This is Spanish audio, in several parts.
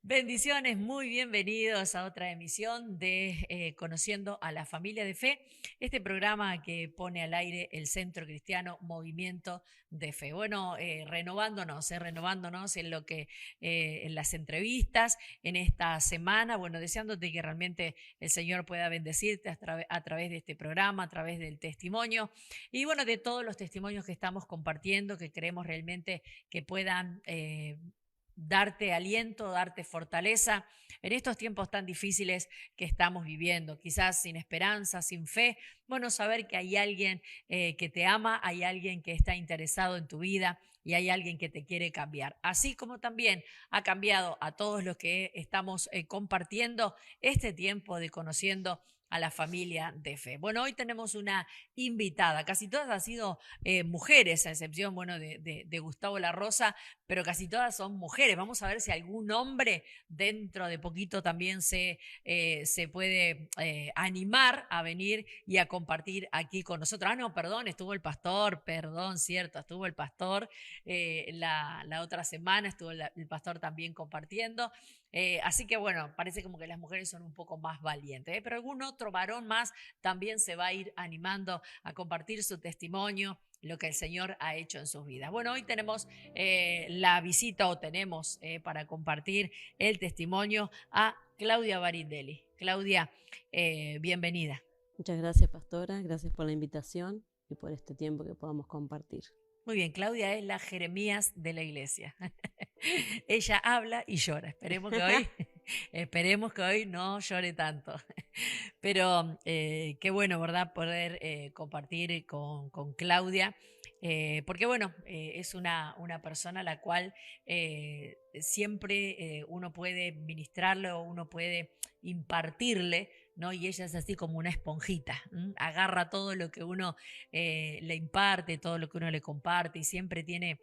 Bendiciones, muy bienvenidos a otra emisión de Conociendo a la Familia de Fe, este programa que pone al aire el Centro Cristiano Movimiento de Fe. Bueno, renovándonos en lo que en las entrevistas, en esta semana, bueno, deseándote que realmente el Señor pueda bendecirte a través de este programa, a través del testimonio y bueno, de todos los testimonios que estamos compartiendo, que queremos realmente que puedan darte aliento, darte fortaleza en estos tiempos tan difíciles que estamos viviendo, quizás sin esperanza, sin fe. Bueno, saber que hay alguien que te ama, hay alguien que está interesado en tu vida y hay alguien que te quiere cambiar. Así como también ha cambiado a todos los que estamos compartiendo este tiempo de conociendo a la familia de fe. Bueno, hoy tenemos una invitada, casi todas han sido mujeres, a excepción, bueno, de Gustavo La Rosa, pero casi todas son mujeres. Vamos a ver si algún hombre dentro de poquito también se puede animar a venir y a compartir aquí con nosotros. Ah, no, perdón, estuvo el pastor, perdón, cierto, estuvo el pastor la otra semana, estuvo el pastor también compartiendo. Así que bueno, parece como que las mujeres son un poco más valientes, pero algún otro varón más también se va a ir animando a compartir su testimonio, lo que el Señor ha hecho en sus vidas. Bueno, hoy tenemos la visita o tenemos para compartir el testimonio a Claudia Barindelli. Claudia, bienvenida. Muchas gracias, pastora. Gracias por la invitación y por este tiempo que podamos compartir. Muy bien, Claudia es la Jeremías de la iglesia. Ella habla y llora. Esperemos que hoy no llore tanto. Pero qué bueno, ¿verdad? Poder compartir con Claudia. Porque bueno, es una persona a la cual siempre uno puede ministrarle o uno puede impartirle, ¿no? Y ella es así como una esponjita, ¿m? Agarra todo lo que uno le imparte, todo lo que uno le comparte y siempre tiene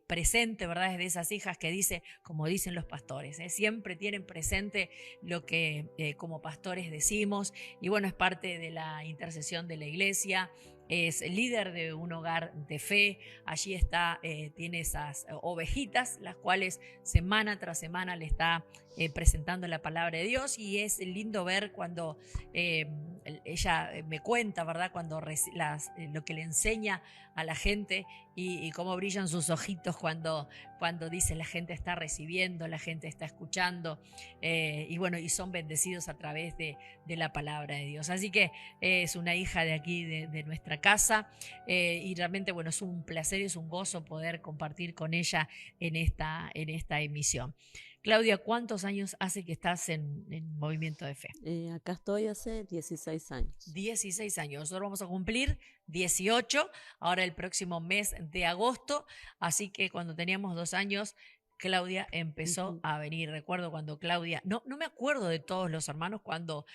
presente, ¿verdad? Es de esas hijas que dice, como dicen los pastores, siempre tienen presente lo que como pastores decimos y bueno, es parte de la intercesión de la iglesia. Es líder de un hogar de fe, allí está, tiene esas ovejitas, las cuales semana tras semana le está presentando la palabra de Dios y es lindo ver cuando ella me cuenta, ¿verdad? Cuando lo que le enseña a la gente y cómo brillan sus ojitos cuando dice la gente está recibiendo, la gente está escuchando y bueno, y son bendecidos a través de la palabra de Dios. Así que es una hija de aquí, de nuestra casa y realmente, bueno, es un placer y es un gozo poder compartir con ella en esta emisión. Claudia, ¿cuántos años hace que estás en Movimiento de Fe? Acá estoy hace 16 años. 16 años. Nosotros vamos a cumplir 18, ahora el próximo mes de agosto. Así que cuando teníamos 2 años, Claudia empezó a venir. Recuerdo cuando Claudia, no me acuerdo de todos los hermanos cuando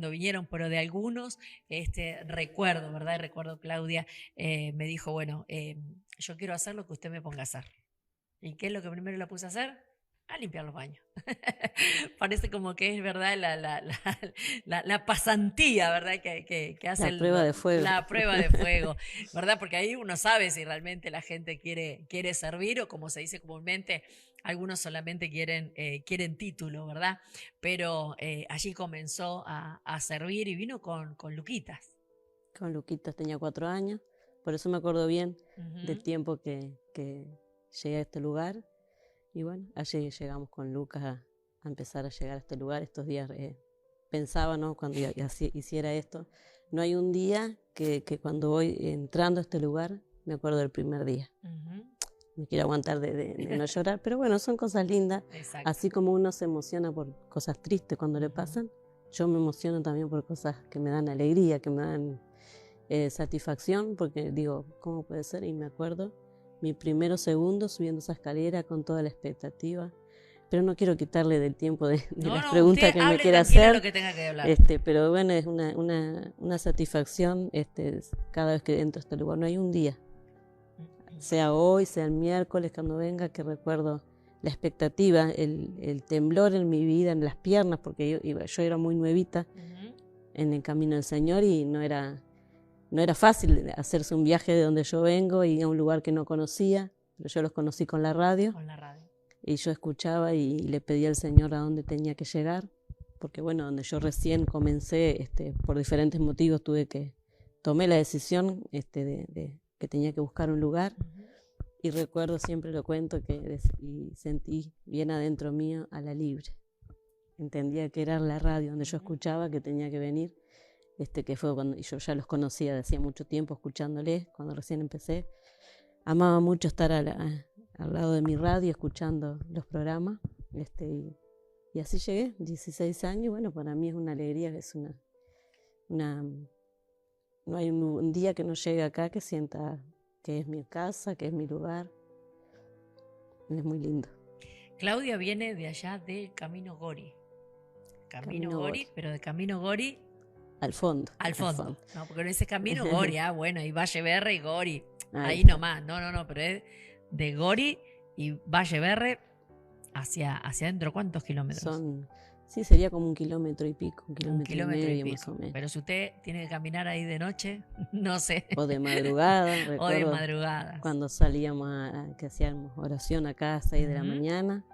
vinieron, pero de algunos recuerdo, ¿verdad? Recuerdo Claudia me dijo, bueno, yo quiero hacer lo que usted me ponga a hacer. ¿Y qué es lo que primero la puse a hacer? A limpiar los baños. Parece como que es verdad la pasantía, ¿verdad? Que hace La prueba de fuego. la prueba de fuego, ¿verdad? Porque ahí uno sabe si realmente la gente quiere servir o como se dice comúnmente, algunos solamente quieren título, ¿verdad? Pero allí comenzó a servir y vino con Luquitas. Con Luquitas tenía 4 años, por eso me acuerdo bien del tiempo que llegué a este lugar. Y bueno, allí llegamos con Lucas a empezar a llegar a este lugar. Estos días pensaba, ¿no? Cuando hiciera esto, no hay un día que cuando voy entrando a este lugar me acuerdo del primer día. Me quiero aguantar de no llorar, pero bueno, son cosas lindas. Exacto. Así como uno se emociona por cosas tristes cuando le pasan, yo me emociono también por cosas que me dan alegría, que me dan satisfacción, porque digo, ¿cómo puede ser? Y me acuerdo mi primero segundo subiendo esa escalera con toda la expectativa, pero no quiero quitarle del tiempo de las preguntas que me quiere hacer, lo que tenga que hablar. Pero bueno, es una satisfacción cada vez que entro a este lugar. No hay un día, sea hoy, sea el miércoles, cuando venga, que recuerdo la expectativa, el temblor en mi vida, en las piernas, porque yo era muy nuevita en el camino del Señor y no era fácil hacerse un viaje de donde yo vengo y a un lugar que no conocía, pero yo los conocí con la radio. Con la radio. y yo escuchaba y le pedía al Señor a dónde tenía que llegar, porque bueno, donde yo recién comencé, por diferentes motivos tomé la decisión de que tenía que buscar un lugar. Y recuerdo, siempre lo cuento, y sentí bien adentro mío a la Libre. Entendía que era la radio donde yo escuchaba, que tenía que venir, que fue cuando y yo ya los conocía de hacía mucho tiempo, escuchándoles, cuando recién empecé. Amaba mucho estar al lado de mi radio, escuchando los programas, y así llegué, 16 años, y bueno, para mí es una alegría, es no hay un día que no llegue acá que sienta que es mi casa, que es mi lugar. Es muy lindo. Claudia viene de allá del Camino Gori. Camino Gori, pero de Camino Gori al fondo. Al fondo. No, porque no dice Camino Gori, bueno, y Valle Berre y Gori. Ahí está. nomás. No, pero es de Gori y Valle Berre hacia adentro. ¿Cuántos kilómetros? Sí, sería como 1 kilómetro y pico, un kilómetro y medio pico. Más o menos. Pero si usted tiene que caminar ahí de noche, no sé. O de madrugada. O de madrugada. Cuando salíamos que hacíamos oración acá a 6 de la mañana,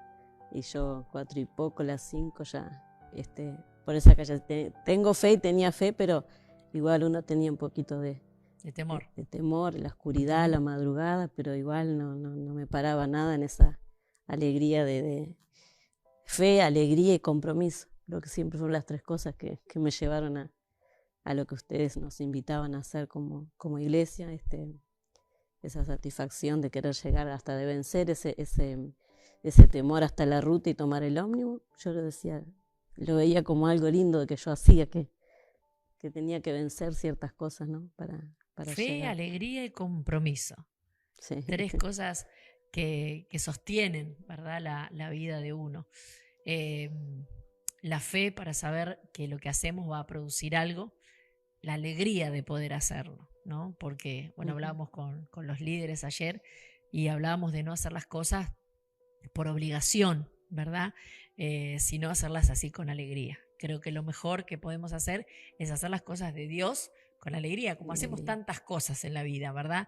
y yo 4 y poco, las 5 ya, por esa calle. Tengo fe y tenía fe, pero igual uno tenía un poquito de temor. De temor, la oscuridad, la madrugada, pero igual no me paraba nada en esa alegría de fe, alegría y compromiso. Creo que siempre fueron las 3 cosas que me llevaron a lo que ustedes nos invitaban a hacer como iglesia, esa satisfacción de querer llegar hasta de vencer ese temor hasta la ruta y tomar el ómnibus. Yo lo veía como algo lindo de que yo hacía, que tenía que vencer ciertas cosas, ¿no? Para fe, llegar. Alegría y compromiso. Sí. 3 cosas que sostienen, ¿verdad?, la vida de uno. La fe para saber que lo que hacemos va a producir algo, la alegría de poder hacerlo, ¿no? Porque, bueno, hablábamos con los líderes ayer y hablábamos de no hacer las cosas por obligación, ¿verdad? Sino hacerlas así con alegría. Creo que lo mejor que podemos hacer es hacer las cosas de Dios con alegría, como hacemos tantas cosas en la vida, ¿verdad?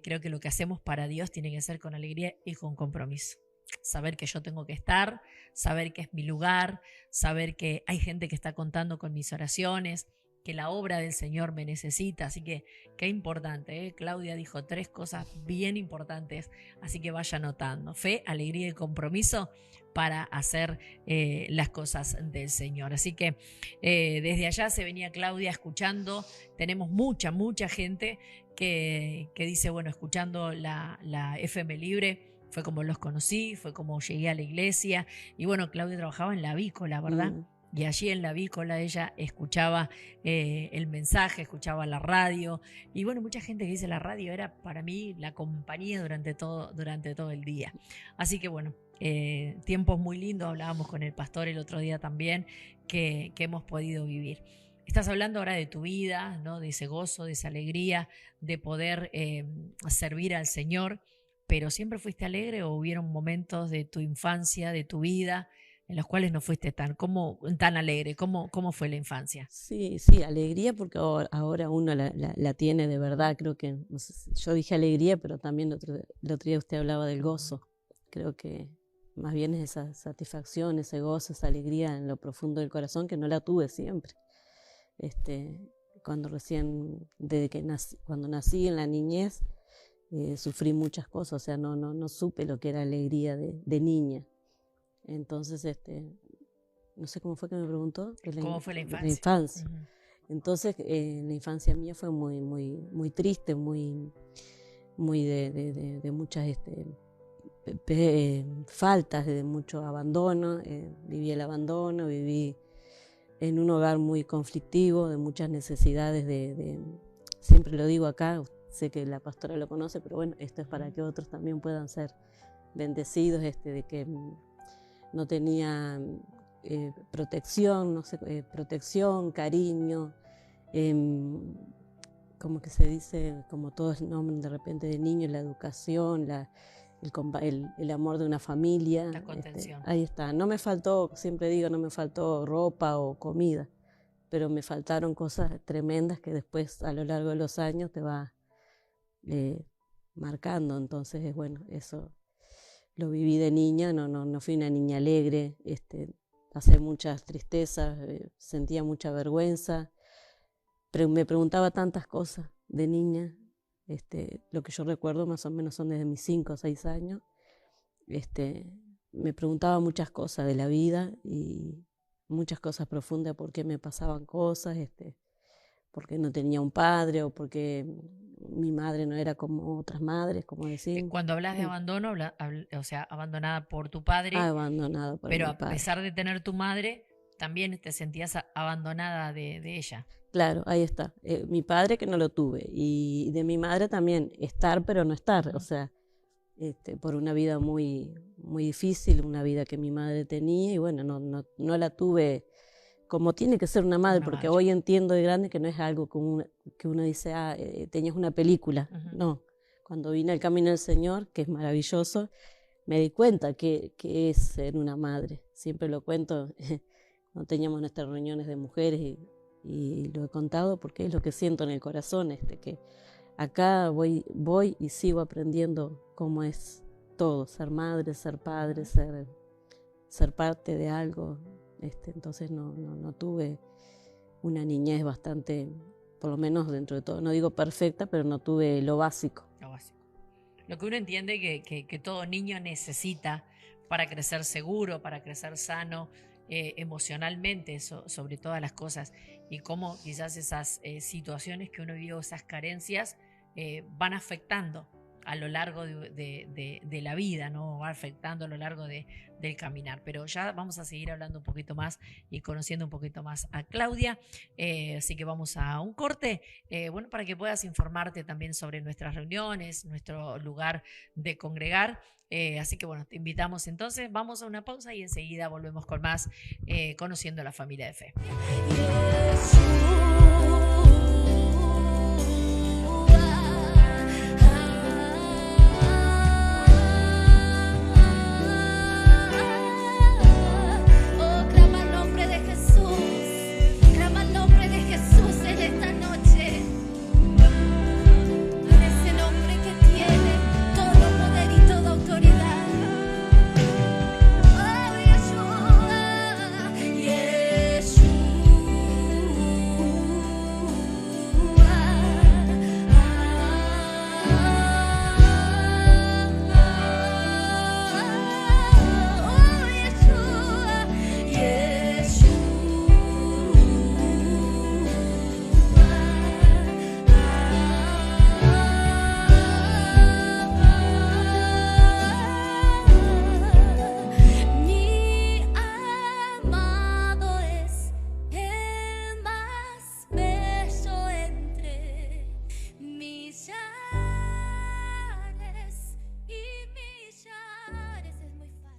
Creo que lo que hacemos para Dios tiene que ser con alegría y con compromiso. Saber que yo tengo que estar, saber que es mi lugar, saber que hay gente que está contando con mis oraciones, que la obra del Señor me necesita. Así que qué importante, ¿eh? Claudia dijo 3 cosas bien importantes, así que vaya anotando. Fe, alegría y compromiso para hacer las cosas del Señor. Así que desde allá se venía Claudia escuchando. Tenemos mucha gente que dice, bueno, escuchando la FM Libre, fue como los conocí, fue como llegué a la iglesia. Y bueno, Claudia trabajaba en la avícola, ¿verdad? Y allí en la avícola ella escuchaba el mensaje, escuchaba la radio. Y bueno, mucha gente que dice la radio era para mí la compañía durante todo el día. Así que bueno, tiempos muy lindos. Hablábamos con el pastor el otro día también que hemos podido vivir. Estás hablando ahora de tu vida, ¿no? De ese gozo, de esa alegría, de poder servir al Señor. ¿Pero siempre fuiste alegre o hubieron momentos de tu infancia, de tu vida, en los cuales no fuiste tan alegre? ¿Cómo fue la infancia? Sí, alegría, porque ahora uno la tiene de verdad. Creo que, no sé, yo dije alegría, pero también el otro día usted hablaba del gozo. Creo que más bien es esa satisfacción, ese gozo, esa alegría en lo profundo del corazón, que no la tuve siempre. Cuando nací en la niñez, sufrí muchas cosas, o sea, no supe lo que era alegría de niña. Entonces, no sé cómo fue que me preguntó. ¿Cómo fue la infancia? La infancia. Entonces, la infancia mía fue muy triste, muy de muchas faltas, de mucho abandono. Viví el abandono, viví en un hogar muy conflictivo, de muchas necesidades siempre lo digo acá, sé que la pastora lo conoce, pero bueno, esto es para que otros también puedan ser bendecidos, de que no tenía protección, cariño, como que se dice, como todos nombres de repente de niños, la educación, el amor de una familia. La contención. Ahí está. No me faltó, siempre digo, no me faltó ropa o comida, pero me faltaron cosas tremendas que después a lo largo de los años te va marcando. Entonces, bueno, eso lo viví de niña, no fui una niña alegre, pasé muchas tristezas, sentía mucha vergüenza, me preguntaba tantas cosas de niña, lo que yo recuerdo más o menos son desde mis 5 o 6 años, me preguntaba muchas cosas de la vida y muchas cosas profundas, por qué me pasaban cosas, por qué no tenía un padre o por qué mi madre no era como otras madres, como decir. Cuando hablas de abandono, o sea, abandonada por tu padre, Abandonada por pero mi a padre. pesar de tener tu madre, también te sentías abandonada de ella. Claro, ahí está. Mi padre que no lo tuve y de mi madre también estar pero no estar, o sea, por una vida muy, muy difícil, una vida que mi madre tenía y bueno, no la tuve como tiene que ser una madre, porque hoy entiendo de grande que no es algo que uno dice, tenías una película, no. Cuando vine al Camino del Señor, que es maravilloso, me di cuenta que es ser una madre. Siempre lo cuento cuando teníamos nuestras reuniones de mujeres y lo he contado porque es lo que siento en el corazón, que acá voy y sigo aprendiendo cómo es todo, ser madre, ser padre, ser parte de algo. Entonces no tuve una niñez bastante, por lo menos dentro de todo, no digo perfecta, pero no tuve lo básico. Lo básico. Lo que uno entiende que todo niño necesita para crecer seguro, para crecer sano, emocionalmente, sobre todas las cosas, y cómo quizás esas situaciones que uno vive, esas carencias, van afectando a lo largo de la vida, ¿no? Va afectando a lo largo del caminar. Pero ya vamos a seguir hablando un poquito más y conociendo un poquito más a Claudia. Así que vamos a un corte, bueno, para que puedas informarte también sobre nuestras reuniones, nuestro lugar de congregar. Así que bueno, te invitamos entonces, vamos a una pausa y enseguida volvemos con más Conociendo a la Familia de Fe.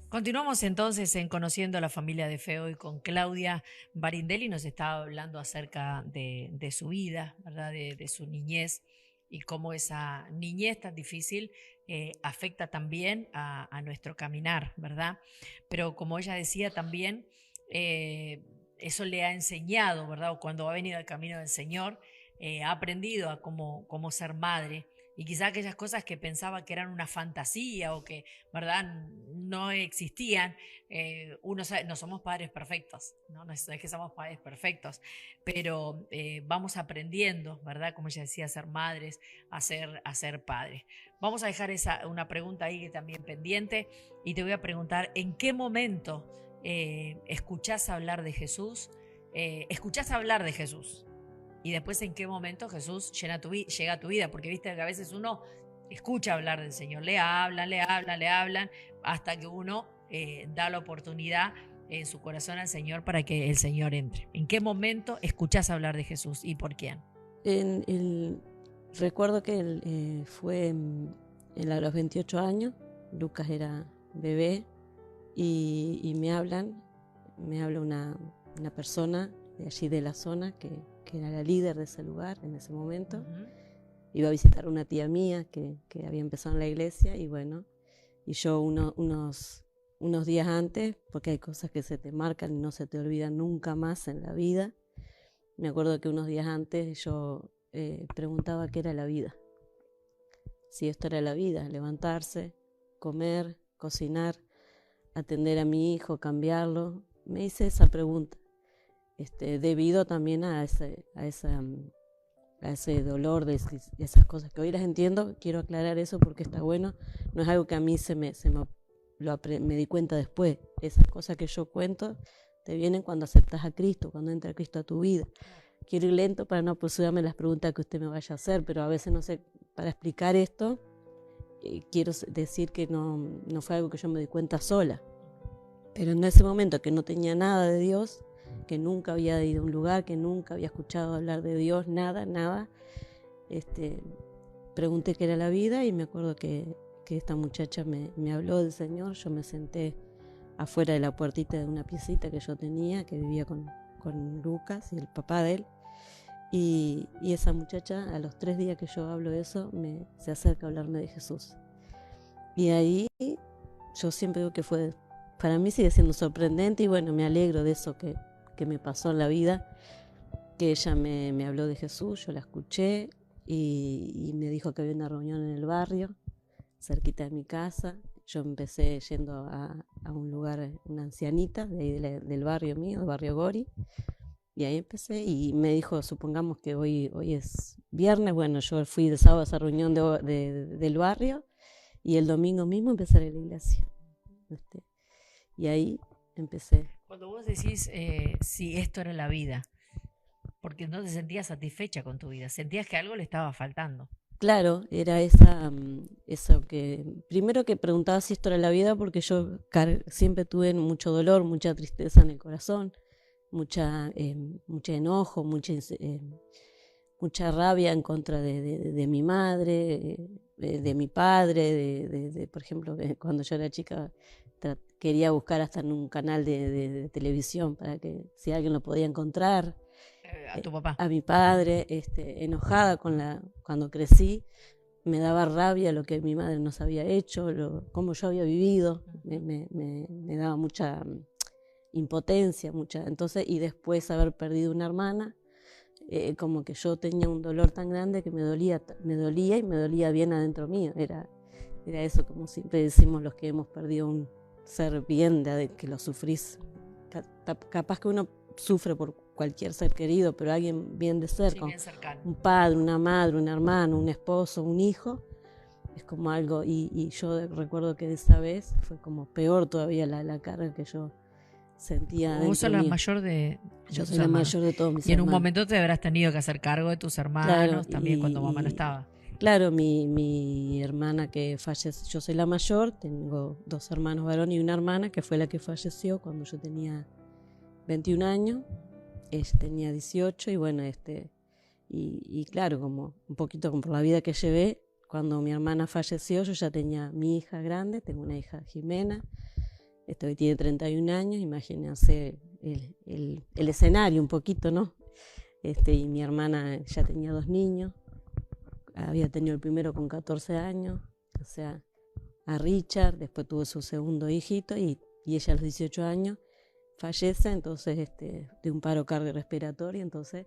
Continuamos entonces en Conociendo a la Familia de Fe hoy con Claudia Barindelli. Nos estaba hablando acerca de su vida, ¿verdad? De su niñez y cómo esa niñez tan difícil afecta también a nuestro caminar, ¿verdad? Pero como ella decía también, eso le ha enseñado, ¿verdad? O cuando ha venido al camino del Señor, ha aprendido a cómo ser madre. Y quizá aquellas cosas que pensaba que eran una fantasía o que, ¿verdad?, no existían, uno sabe, no somos padres perfectos, no es que somos padres perfectos, pero vamos aprendiendo, ¿verdad?, como ella decía, a ser madres, a ser padres. Vamos a dejar una pregunta ahí que también pendiente y te voy a preguntar, ¿en qué momento escuchás hablar de Jesús? ¿Escuchás hablar de Jesús? Y después, ¿en qué momento Jesús llega a tu vida? Porque viste que a veces uno escucha hablar del Señor, le hablan, hasta que uno da la oportunidad en su corazón al Señor para que el Señor entre. ¿En qué momento escuchás hablar de Jesús y por quién? Recuerdo que fue a los 28 años, Lucas era bebé, y me habla una persona de allí de la zona que era la líder de ese lugar en ese momento. Uh-huh. Iba a visitar a una tía mía que había empezado en la iglesia y bueno, y yo unos días antes, porque hay cosas que se te marcan y no se te olvidan nunca más en la vida, me acuerdo que unos días antes yo preguntaba qué era la vida. Si esto era la vida, levantarse, comer, cocinar, atender a mi hijo, cambiarlo. Me hice esa pregunta, debido también a ese dolor de esas cosas que hoy las entiendo. Quiero aclarar eso porque está bueno. No es algo que a mí me di cuenta después. Esas cosas que yo cuento te vienen cuando aceptas a Cristo, cuando entra Cristo a tu vida. Quiero ir lento para no apresurarme las preguntas que usted me vaya a hacer, pero a veces no sé, para explicar esto, quiero decir que no fue algo que yo me di cuenta sola. Pero en ese momento que no tenía nada de Dios, que nunca había ido a un lugar, que nunca había escuchado hablar de Dios, nada, pregunté qué era la vida y me acuerdo que esta muchacha me habló del Señor. Yo me senté afuera de la puertita de una piecita que yo tenía, que vivía con Lucas y el papá de él, y esa muchacha, a los 3 días que yo hablo de eso, se acerca a hablarme de Jesús. Y ahí yo siempre digo que para mí sigue siendo sorprendente, y bueno, me alegro de eso que me pasó en la vida, que ella me habló de Jesús. Yo la escuché y me dijo que había una reunión en el barrio, cerquita de mi casa. Yo empecé yendo a un lugar, una ancianita de ahí del barrio mío, del barrio Gori, y ahí empecé, y me dijo, supongamos que hoy es viernes, bueno, yo fui de sábado a esa reunión del barrio, y el domingo mismo empecé a ir a la iglesia. Y ahí empecé. Cuando vos decís si esto era la vida, porque no te sentías satisfecha con tu vida, sentías que algo le estaba faltando. Claro, era eso que, primero que preguntaba si esto era la vida, porque yo siempre tuve mucho dolor, mucha tristeza en el corazón, mucho enojo, mucha rabia en contra de mi madre, de mi padre, por ejemplo, cuando yo era chica quería buscar hasta en un canal de televisión para que si alguien lo podía encontrar. A tu papá. A mi padre, enojada cuando crecí. Me daba rabia lo que mi madre nos había hecho, cómo yo había vivido. Me daba mucha impotencia, entonces, y después haber perdido una hermana, como que yo tenía un dolor tan grande que me dolía y me dolía bien adentro mío. Era eso, como siempre decimos los que hemos perdido un ser bien, de que lo sufrís. Capaz que uno sufre por cualquier ser querido, pero alguien bien de cerca, bien cercano, un padre, una madre, un hermano, un esposo, un hijo, es como algo. Y yo recuerdo que de esa vez fue como peor todavía la carga que yo sentía. Vos sos la mayor de Yo soy la mayor de todos mis hermanos. Y en un momento te habrás tenido que hacer cargo de tus hermanos, claro, también cuando mamá no estaba. Claro, mi hermana que falleció, yo soy la mayor, tengo 2 hermanos varones y una hermana que fue la que falleció cuando yo tenía 21 años, ella tenía 18, y bueno, y claro, como un poquito como por la vida que llevé, cuando mi hermana falleció yo ya tenía mi hija grande, tengo una hija, Jimena, hoy tiene 31 años, imagínense el escenario un poquito, ¿no? Y mi hermana ya tenía 2 niños, había tenido el primero con 14 años, o sea, a Richard, después tuvo su segundo hijito, y ella a los 18 años fallece, entonces de un paro cardiorrespiratorio. Entonces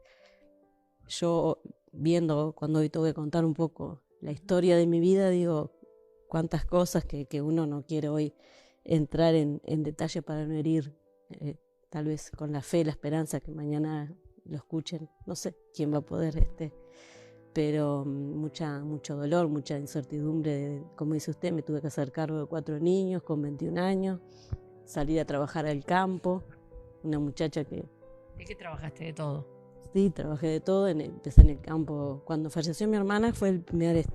yo, viendo, cuando hoy tengo que contar un poco la historia de mi vida, digo, cuántas cosas que uno no quiere hoy entrar en detalle para no herir, tal vez con la fe, la esperanza que mañana lo escuchen, no sé quién va a poder, pero mucho dolor, mucha incertidumbre. Como dice usted, me tuve que hacer cargo de 4 niños con 21 años, salir a trabajar al campo, una muchacha que... ¿De qué trabajaste? ¿De todo? Sí, trabajé de todo, empecé en el campo. Cuando falleció mi hermana fue el primer,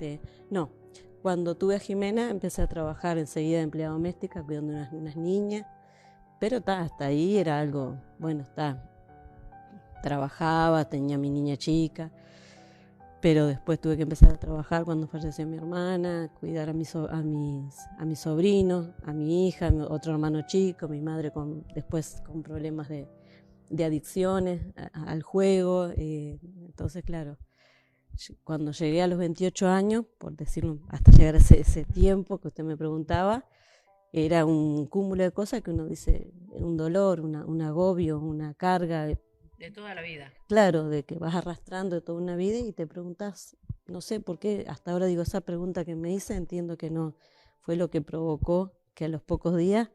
cuando tuve a Jimena empecé a trabajar enseguida de empleada doméstica, cuidando unas niñas, pero hasta ahí era algo, bueno, trabajaba, tenía mi niña chica, pero después tuve que empezar a trabajar cuando falleció mi hermana, cuidar a mis sobrinos, a mi hija, a mi otro hermano chico, mi madre después con problemas de adicciones al juego. Entonces, claro, cuando llegué a los 28 años, por decirlo, hasta llegar a ese tiempo que usted me preguntaba, era un cúmulo de cosas que uno dice, un dolor, un agobio, una carga. De toda la vida. Claro, de que vas arrastrando de toda una vida y te preguntas, no sé por qué, hasta ahora digo, esa pregunta que me hice, entiendo que no fue lo que provocó que a los pocos días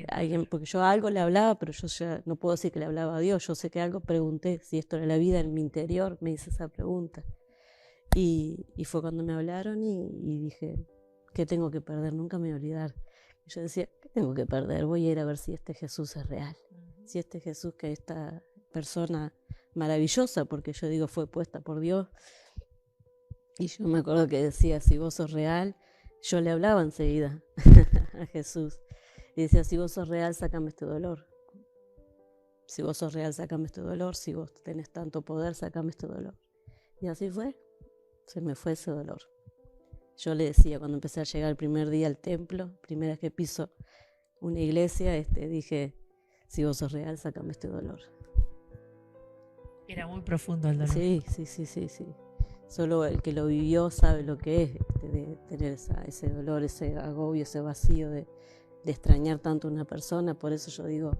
alguien, porque yo algo le hablaba, pero yo ya no puedo decir que le hablaba a Dios, yo sé que algo pregunté, si esto era la vida en mi interior, me hice esa pregunta. Y fue cuando me hablaron y dije, ¿qué tengo que perder? Nunca me voy a olvidar. Y yo decía, ¿qué tengo que perder? Voy a ir a ver si este Jesús es real. Si este Jesús, que esta persona maravillosa, porque yo digo fue puesta por Dios. Y yo me acuerdo que decía, si vos sos real, yo le hablaba enseguida a Jesús. Y decía, si vos sos real, sácame este dolor. Si vos sos real, sácame este dolor. Si vos tenés tanto poder, sácame este dolor. Y así fue. Se me fue ese dolor. Yo le decía, cuando empecé a llegar el primer día al templo, primera vez que piso una iglesia, dije, si vos sos real, sácame este dolor. Era muy profundo el dolor. Sí. Solo el que lo vivió sabe lo que es de tener ese dolor, ese agobio, ese vacío de extrañar tanto a una persona. Por eso yo digo,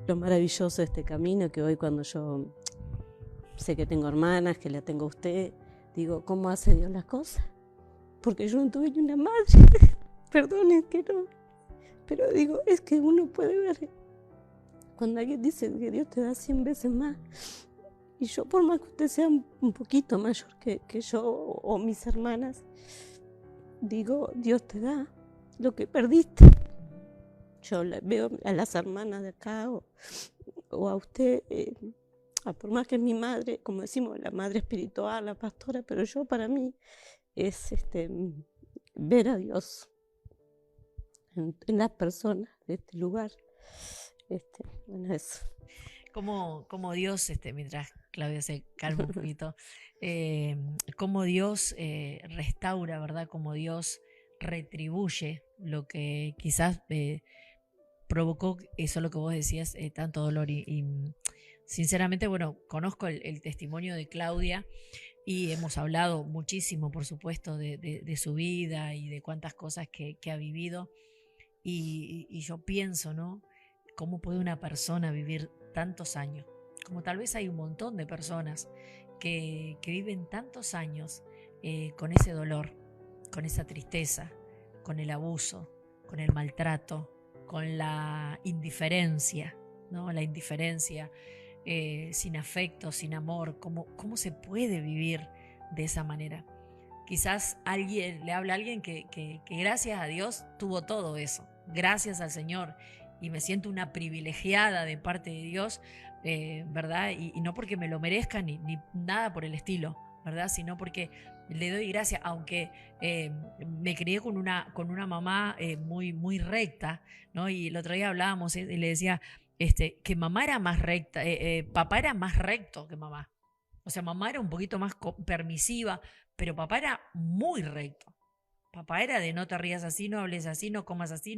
lo maravilloso de este camino, que hoy cuando yo sé que tengo hermanas, que la tengo a usted, digo, ¿cómo hace Dios las cosas? Porque yo no tuve ni una madre. Perdonen que no. Pero digo, es que uno puede ver cuando alguien dice que Dios te da 100 veces más. Y yo, por más que usted sea un poquito mayor que yo o mis hermanas, digo, Dios te da lo que perdiste. Yo veo a las hermanas de acá o a usted, por más que es mi madre, como decimos, la madre espiritual, la pastora, pero yo para mí es ver a Dios en las personas de este lugar. Bueno, eso. Como Dios, mientras Claudia se calma un poquito, como Dios restaura, ¿verdad? Como Dios retribuye lo que quizás provocó, eso lo que vos decías, tanto dolor. Y sinceramente, bueno, conozco el testimonio de Claudia y hemos hablado muchísimo, por supuesto, de su vida y de cuántas cosas que ha vivido. Y yo pienso, ¿no? ¿Cómo puede una persona vivir tantos años? Como tal vez hay un montón de personas que viven tantos años con ese dolor, con esa tristeza, con el abuso, con el maltrato, con la indiferencia, ¿no? La indiferencia, sin afecto, sin amor. ¿Cómo se puede vivir de esa manera? Quizás le habla a alguien que gracias a Dios tuvo todo eso, gracias al Señor, y me siento una privilegiada de parte de Dios, ¿verdad? Y no porque me lo merezca ni nada por el estilo, ¿verdad? Sino porque le doy gracias, aunque me crié con una mamá muy, muy recta, ¿no? Y el otro día hablábamos y le decía que mamá era más recta, papá era más recto que mamá. O sea, mamá era un poquito más permisiva, pero papá era muy recto. Papá era de no te rías así, no hables así, no comas así,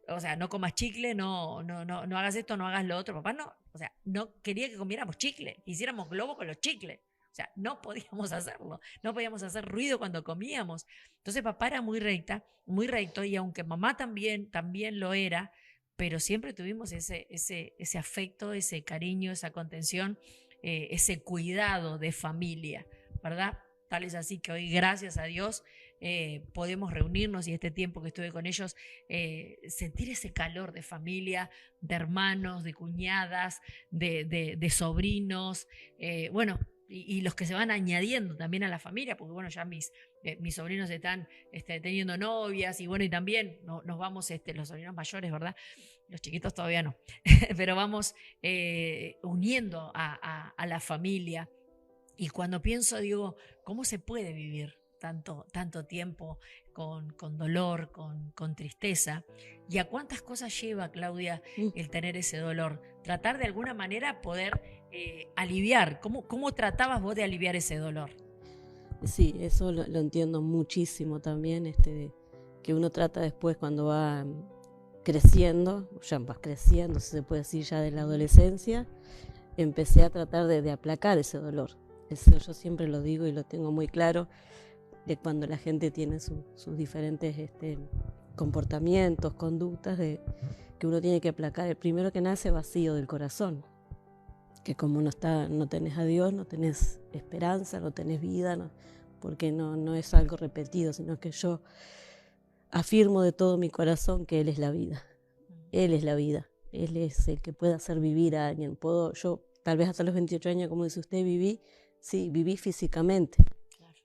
o sea, no comas chicle, no hagas esto, no hagas lo otro. Papá no, o sea, no quería que comiéramos chicle, que hiciéramos globo con los chicles. O sea, no podíamos hacerlo, no podíamos hacer ruido cuando comíamos. Entonces papá era muy recto, y aunque mamá también lo era, pero siempre tuvimos ese afecto, ese cariño, esa contención, ese cuidado de familia, ¿verdad? Tal es así que hoy, gracias a Dios, podemos reunirnos, y este tiempo que estuve con ellos, sentir ese calor de familia, de hermanos, de cuñadas, de sobrinos, bueno, y los que se van añadiendo también a la familia, porque bueno, ya mis sobrinos están teniendo novias, y bueno, y también nos vamos, los sobrinos mayores, ¿verdad? Los chiquitos todavía no, pero vamos uniendo a la familia. Y cuando pienso, digo, ¿cómo se puede vivir tanto tiempo con dolor, con tristeza? ¿Y a cuántas cosas lleva, Claudia, el tener ese dolor? Tratar de alguna manera poder aliviar. ¿Cómo tratabas vos de aliviar ese dolor? Sí, eso lo entiendo muchísimo también, que uno trata después cuando va creciendo, ya vas creciendo, si se puede decir, ya de la adolescencia, empecé a tratar de aplacar ese dolor. Eso yo siempre lo digo y lo tengo muy claro, de cuando la gente tiene sus diferentes comportamientos, conductas, que uno tiene que aplacar. El primero que nace, vacío del corazón, que como no tenés a Dios, no tenés esperanza, no tenés vida, porque no es algo repetido, sino que yo afirmo de todo mi corazón que Él es la vida. Él es la vida. Él es el que puede hacer vivir a alguien. Yo, tal vez hasta los 28 años, como dice usted, viví físicamente,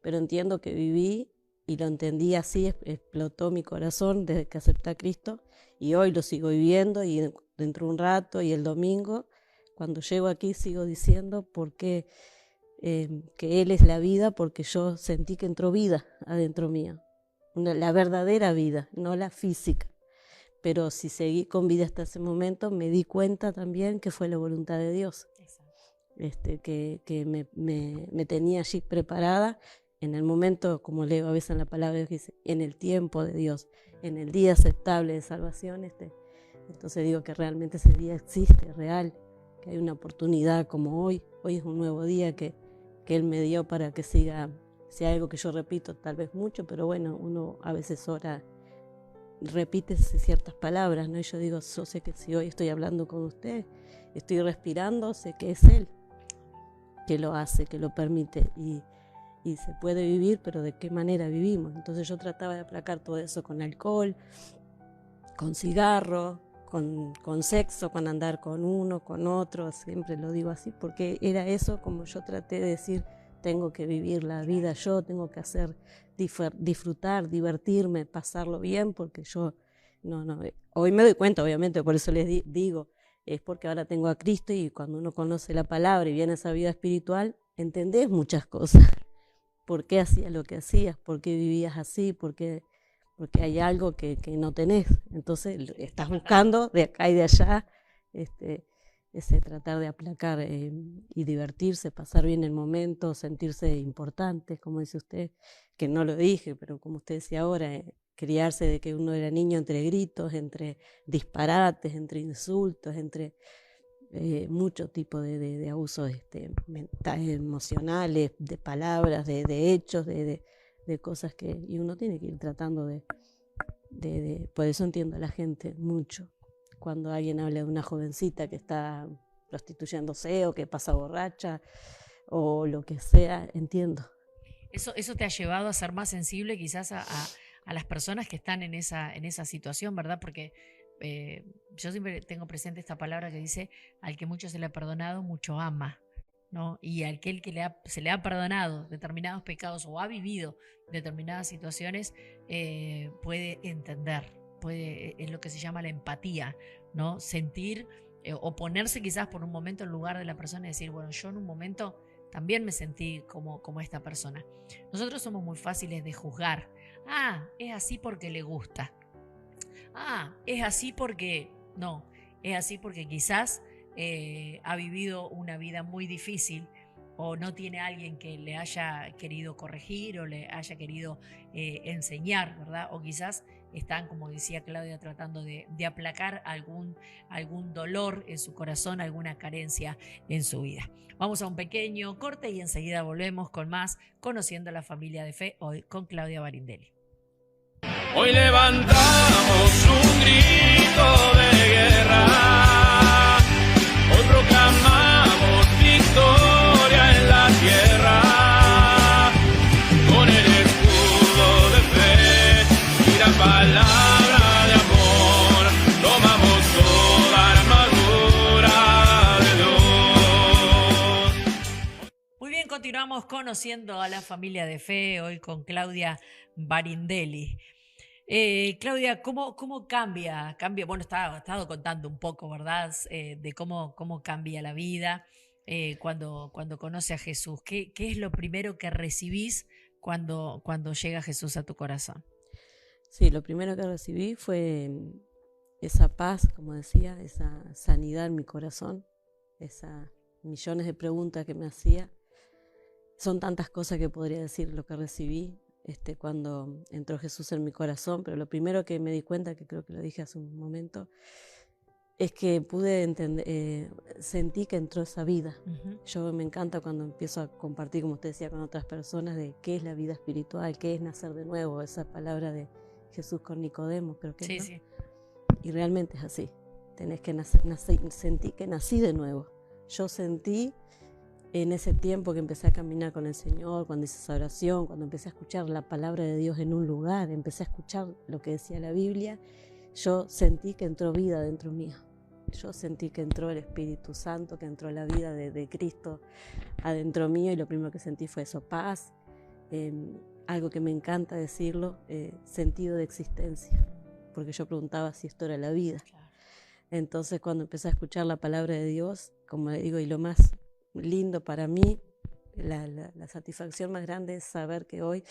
pero entiendo que viví y lo entendí así, explotó mi corazón desde que acepté a Cristo y hoy lo sigo viviendo y dentro de un rato y el domingo, cuando llego aquí sigo diciendo que Él es la vida porque yo sentí que entró vida adentro mío, la verdadera vida, no la física. Pero si seguí con vida hasta ese momento, me di cuenta también que fue la voluntad de Dios. Que me tenía allí preparada en el momento, como leo a veces en la palabra de Dios, que dice, en el tiempo de Dios, en el día aceptable de salvación. Entonces digo que realmente ese día existe, real, que hay una oportunidad como hoy es un nuevo día que Él me dio para que siga, sea algo que yo repito tal vez mucho, pero bueno, uno a veces ora, repite ciertas palabras, ¿no? Y yo digo, yo sé que si hoy estoy hablando con usted, estoy respirando, sé que es Él que lo hace, que lo permite y se puede vivir, pero ¿de qué manera vivimos? Entonces yo trataba de aplacar todo eso con alcohol, con cigarro, con sexo, con andar con uno, con otro, siempre lo digo así, porque era eso como yo traté de decir, tengo que vivir la vida yo, tengo que hacer disfrutar, divertirme, pasarlo bien, porque yo, hoy me doy cuenta, obviamente, por eso les digo, es porque ahora tengo a Cristo y cuando uno conoce la palabra y viene esa vida espiritual, entendés muchas cosas. ¿Por qué hacías lo que hacías? ¿Por qué vivías así? Porque hay algo que no tenés. Entonces estás buscando de acá y de allá ese tratar de aplacar y divertirse, pasar bien el momento, sentirse importante, como dice usted, que no lo dije, pero como usted decía ahora, criarse de que uno era niño entre gritos, entre disparates, entre insultos, entre mucho tipo de abusos mentales, emocionales, de palabras, de hechos, de cosas que... Y uno tiene que ir tratando por eso entiendo a la gente mucho. Cuando alguien habla de una jovencita que está prostituyéndose o que pasa borracha o lo que sea, entiendo. Eso te ha llevado a ser más sensible quizás a las personas que están en esa situación, ¿verdad? Porque yo siempre tengo presente esta palabra que dice, al que mucho se le ha perdonado, mucho ama, ¿no? Y a aquel que se le ha perdonado determinados pecados o ha vivido determinadas situaciones, puede entender, es lo que se llama la empatía, ¿no? Sentir o ponerse quizás por un momento en lugar de la persona y decir, bueno, yo en un momento también me sentí como esta persona. Nosotros somos muy fáciles de juzgar. Es así porque le gusta. Es así porque... No, es así porque quizás ha vivido una vida muy difícil o no tiene alguien que le haya querido corregir o le haya querido enseñar, ¿verdad? O quizás están, como decía Claudia, tratando de aplacar algún dolor en su corazón, alguna carencia en su vida. Vamos a un pequeño corte y enseguida volvemos con más Conociendo a la Familia de Fe, hoy con Claudia Barindelli. Hoy levantamos un grito de guerra, hoy proclamamos victoria en la tierra, con el escudo de fe y la palabra de amor, tomamos toda armadura de Dios. Muy bien, continuamos Conociendo a la Familia de Fe, hoy con Claudia Barindelli. Claudia, ¿cómo cambia? Bueno, has estado contando un poco, ¿verdad? De cómo cambia la vida cuando conoce a Jesús. ¿Qué es lo primero que recibís cuando llega Jesús a tu corazón? Sí, lo primero que recibí fue esa paz, como decía, esa sanidad en mi corazón, esas millones de preguntas que me hacía. Son tantas cosas que podría decir lo que recibí cuando entró Jesús en mi corazón, pero lo primero que me di cuenta, que creo que lo dije hace un momento, es que pude entender, sentí que entró esa vida. Uh-huh. Yo me encanta cuando empiezo a compartir, como usted decía, con otras personas, de qué es la vida espiritual, qué es nacer de nuevo, esa palabra de Jesús con Nicodemo, creo que sí, ¿no? Sí. Y realmente es así, tenés que sentí que nací de nuevo. Yo sentí en ese tiempo que empecé a caminar con el Señor, cuando hice esa oración, cuando empecé a escuchar la palabra de Dios en un lugar, empecé a escuchar lo que decía la Biblia, yo sentí que entró vida dentro mío. Yo sentí que entró el Espíritu Santo, que entró la vida de Cristo adentro mío, y lo primero que sentí fue eso, paz, algo que me encanta decirlo, sentido de existencia, porque yo preguntaba si esto era la vida. Claro. Entonces cuando empecé a escuchar la palabra de Dios, como le digo, y lo más lindo para mí, la satisfacción más grande es saber que hoy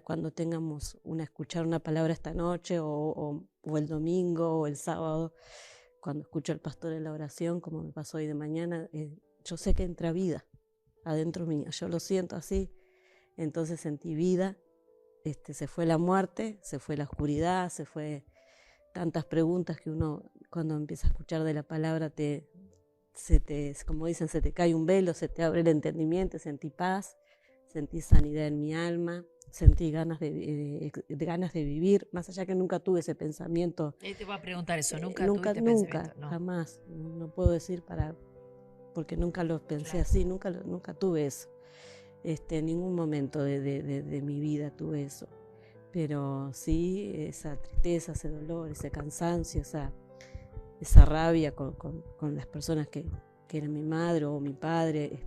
cuando tengamos escuchar una palabra esta noche o el domingo o el sábado, cuando escucho al pastor en la oración, como me pasó hoy de mañana, yo sé que entra vida adentro mío, yo lo siento así. Entonces sentí vida, se fue la muerte, se fue la oscuridad, se fue tantas preguntas que uno cuando empieza a escuchar de la palabra como dicen, se te cae un velo, se te abre el entendimiento, sentí paz, sentí sanidad en mi alma, sentí ganas de vivir, más allá que nunca tuve ese pensamiento. Te iba a preguntar eso, nunca tuviste pensamiento, ¿no? Jamás, no puedo decir porque nunca lo pensé así, nunca tuve eso. En ningún momento de mi vida tuve eso, pero sí esa tristeza, ese dolor, ese cansancio, esa rabia con las personas que eran mi madre o mi padre.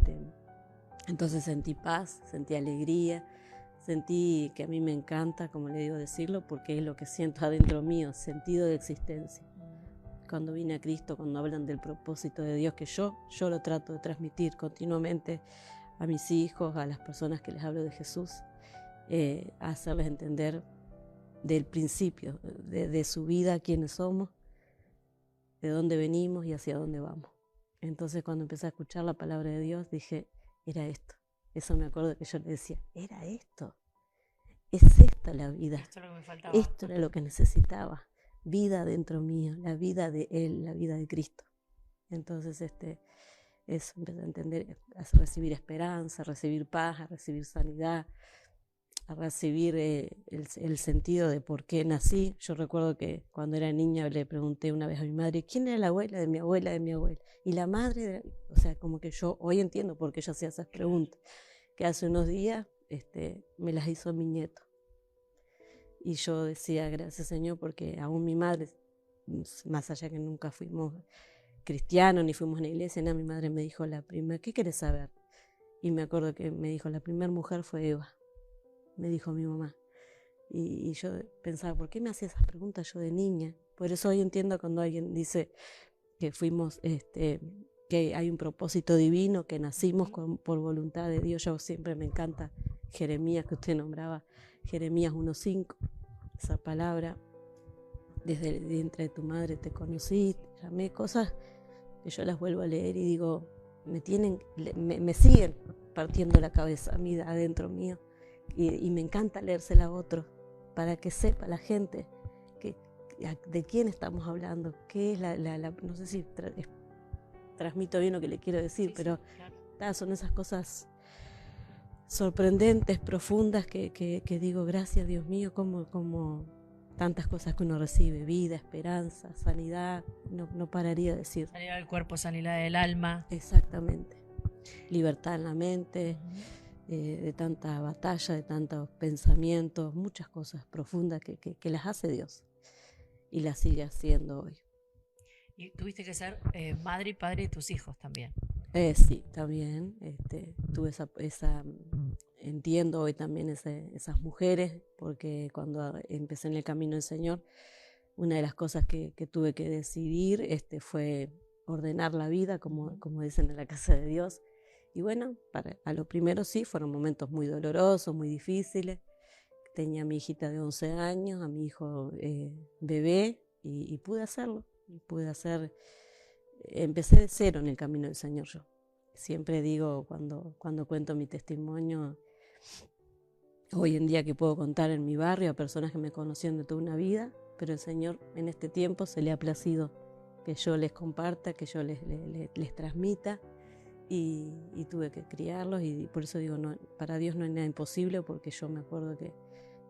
Entonces sentí paz, sentí alegría, sentí que a mí me encanta, como le digo decirlo, porque es lo que siento adentro mío, sentido de existencia. Cuando vine a Cristo, cuando hablan del propósito de Dios, que yo lo trato de transmitir continuamente a mis hijos, a las personas que les hablo de Jesús, a hacerles entender del principio, de su vida, quiénes somos, de dónde venimos y hacia dónde vamos. Entonces cuando empecé a escuchar la palabra de Dios, dije, era esto. Eso me acuerdo que yo le decía, era esto. Es esta la vida. Esto es lo que me faltaba. Esto era lo que necesitaba. Vida dentro mío, la vida de Él, la vida de Cristo. Entonces eso, empecé a entender, a recibir esperanza, a recibir paz, a recibir sanidad, a recibir el sentido de por qué nací. Yo recuerdo que cuando era niña le pregunté una vez a mi madre, ¿quién era la abuela de mi abuela, de mi abuela? Y la madre, o sea, como que yo hoy entiendo por qué ella hacía esas preguntas, que hace unos días me las hizo mi nieto. Y yo decía, gracias Señor, porque aún mi madre, más allá que nunca fuimos cristianos ni fuimos a una iglesia, nada, mi madre me dijo ¿qué querés saber? Y me acuerdo que me dijo, la primera mujer fue Eva, me dijo mi mamá. Y yo pensaba, ¿por qué me hacía esas preguntas yo de niña? Por eso hoy entiendo cuando alguien dice que fuimos, que hay un propósito divino, que nacimos por voluntad de Dios. Yo siempre me encanta Jeremías, que usted nombraba, Jeremías 1:5, esa palabra, desde el vientre de tu madre te conocí, te llamé, cosas que yo las vuelvo a leer y digo, me siguen partiendo la cabeza a mí, adentro mío, y me encanta leérsela a otros, para que sepa la gente de quién estamos hablando, qué es no sé si transmito bien lo que le quiero decir, sí, pero claro. Son esas cosas sorprendentes, profundas, que digo, gracias Dios mío, como tantas cosas que uno recibe, vida, esperanza, sanidad, no pararía de decir. Sanidad del cuerpo, sanidad del alma. Exactamente. Libertad en la mente, de tanta batalla, de tantos pensamientos, muchas cosas profundas que las hace Dios y las sigue haciendo hoy. Y tuviste que ser madre y padre de tus hijos también. Sí, también. Tuve entiendo hoy también esas mujeres, porque cuando empecé en el camino del Señor, una de las cosas que tuve que decidir fue ordenar la vida, como dicen en la casa de Dios. Y bueno, a lo primero sí, fueron momentos muy dolorosos, muy difíciles. Tenía a mi hijita de 11 años, a mi hijo bebé, y pude hacerlo. Empecé de cero en el camino del Señor yo. Siempre digo, cuando cuento mi testimonio, hoy en día que puedo contar en mi barrio a personas que me conocían de toda una vida, pero el Señor en este tiempo se le ha placido que yo les comparta, que yo les transmita, y tuve que criarlos, y por eso digo, no, para Dios no hay nada imposible, porque yo me acuerdo que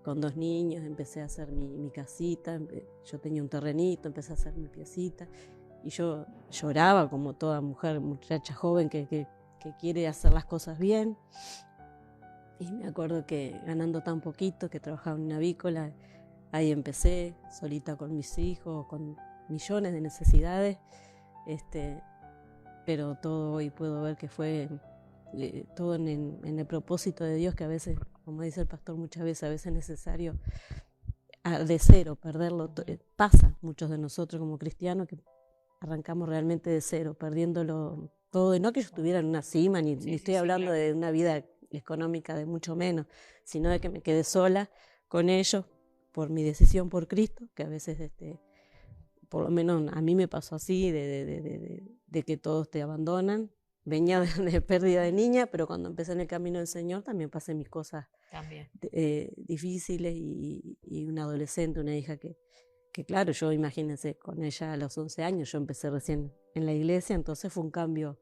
con 2 niños empecé a hacer mi casita, yo tenía un terrenito, empecé a hacer mi piecita, y yo lloraba como toda muchacha joven que que quiere hacer las cosas bien. Y me acuerdo que ganando tan poquito, que trabajaba en una avícola, ahí empecé, solita con mis hijos, con millones de necesidades, pero todo hoy puedo ver que fue todo en el propósito de Dios, que a veces, como dice el pastor, muchas veces a veces es necesario de cero, perderlo. Pasa muchos de nosotros como cristianos que arrancamos realmente de cero, perdiéndolo todo, y no que yo estuviera en una cima, ni estoy hablando de una vida económica de mucho menos, sino de que me quedé sola con ellos por mi decisión por Cristo, que a veces, por lo menos a mí me pasó así, de que todos te abandonan. Venía de pérdida de niña, pero cuando empecé en el camino del Señor también pasé mis cosas difíciles, y una adolescente, una hija que claro, yo imagínense, con ella a los 11 años, yo empecé recién en la iglesia, entonces fue un cambio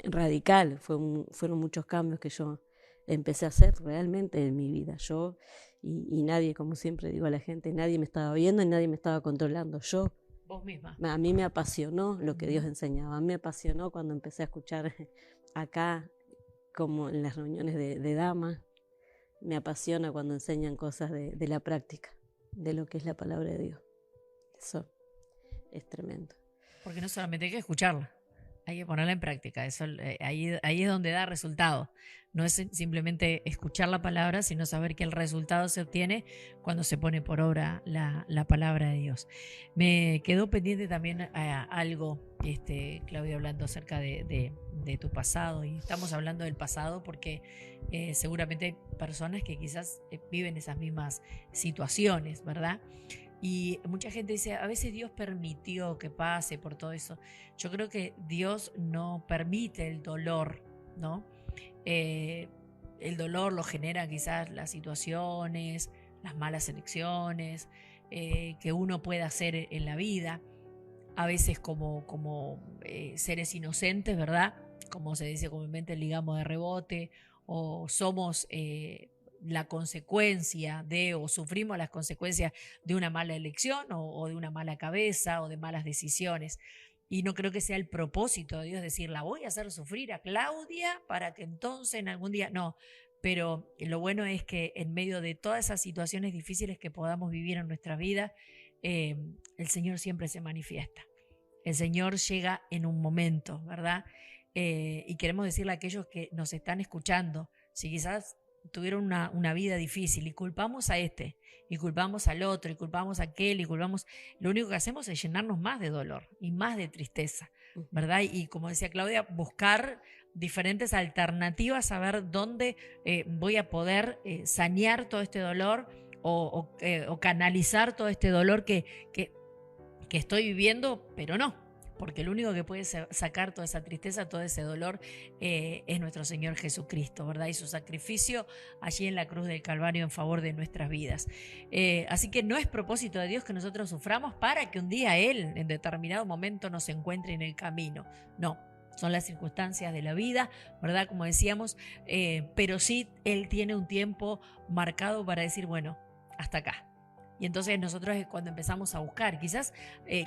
radical, fueron muchos cambios que yo empecé a hacer realmente en mi vida. Yo y nadie, como siempre digo a la gente, nadie me estaba viendo y nadie me estaba controlando. Yo, vos misma. A mí me apasionó lo que Dios enseñaba, a mí me apasionó cuando empecé a escuchar acá, como en las reuniones de damas, me apasiona cuando enseñan cosas de la práctica, de lo que es la palabra de Dios. Eso es tremendo. Porque no solamente hay que escucharla, hay que ponerla en práctica. Eso, ahí es donde da resultado. No es simplemente escuchar la palabra, sino saber que el resultado se obtiene cuando se pone por obra la palabra de Dios. Me quedó pendiente también algo, Claudia, hablando acerca de tu pasado. Y estamos hablando del pasado porque seguramente hay personas que quizás viven esas mismas situaciones, ¿verdad? Y mucha gente dice, a veces Dios permitió que pase por todo eso. Yo creo que Dios no permite el dolor, ¿no? El dolor lo genera quizás las situaciones, las malas elecciones que uno puede hacer en la vida. A veces como seres inocentes, ¿verdad? Como se dice comúnmente, ligamos de rebote, o somos la consecuencia o sufrimos las consecuencias de una mala elección o de una mala cabeza o de malas decisiones. Y no creo que sea el propósito de Dios decir, la voy a hacer sufrir a Claudia para que entonces en algún día... No, pero lo bueno es que en medio de todas esas situaciones difíciles que podamos vivir en nuestra vida, el Señor siempre se manifiesta. El Señor llega en un momento, ¿verdad? Y queremos decirle a aquellos que nos están escuchando, si quizás tuvieron una vida difícil y culpamos a y culpamos al otro, y culpamos a aquel, y culpamos, lo único que hacemos es llenarnos más de dolor y más de tristeza, ¿verdad? Y como decía Claudia, buscar diferentes alternativas, a ver dónde voy a poder sanear todo este dolor o canalizar todo este dolor que estoy viviendo, pero no. Porque el único que puede sacar toda esa tristeza, todo ese dolor, es nuestro Señor Jesucristo, ¿verdad? Y su sacrificio allí en la cruz del Calvario en favor de nuestras vidas. Así que no es propósito de Dios que nosotros suframos para que un día Él, en determinado momento, nos encuentre en el camino. No, son las circunstancias de la vida, ¿verdad? Como decíamos, pero sí Él tiene un tiempo marcado para decir, bueno, hasta acá. Y entonces nosotros es cuando empezamos a buscar. Quizás,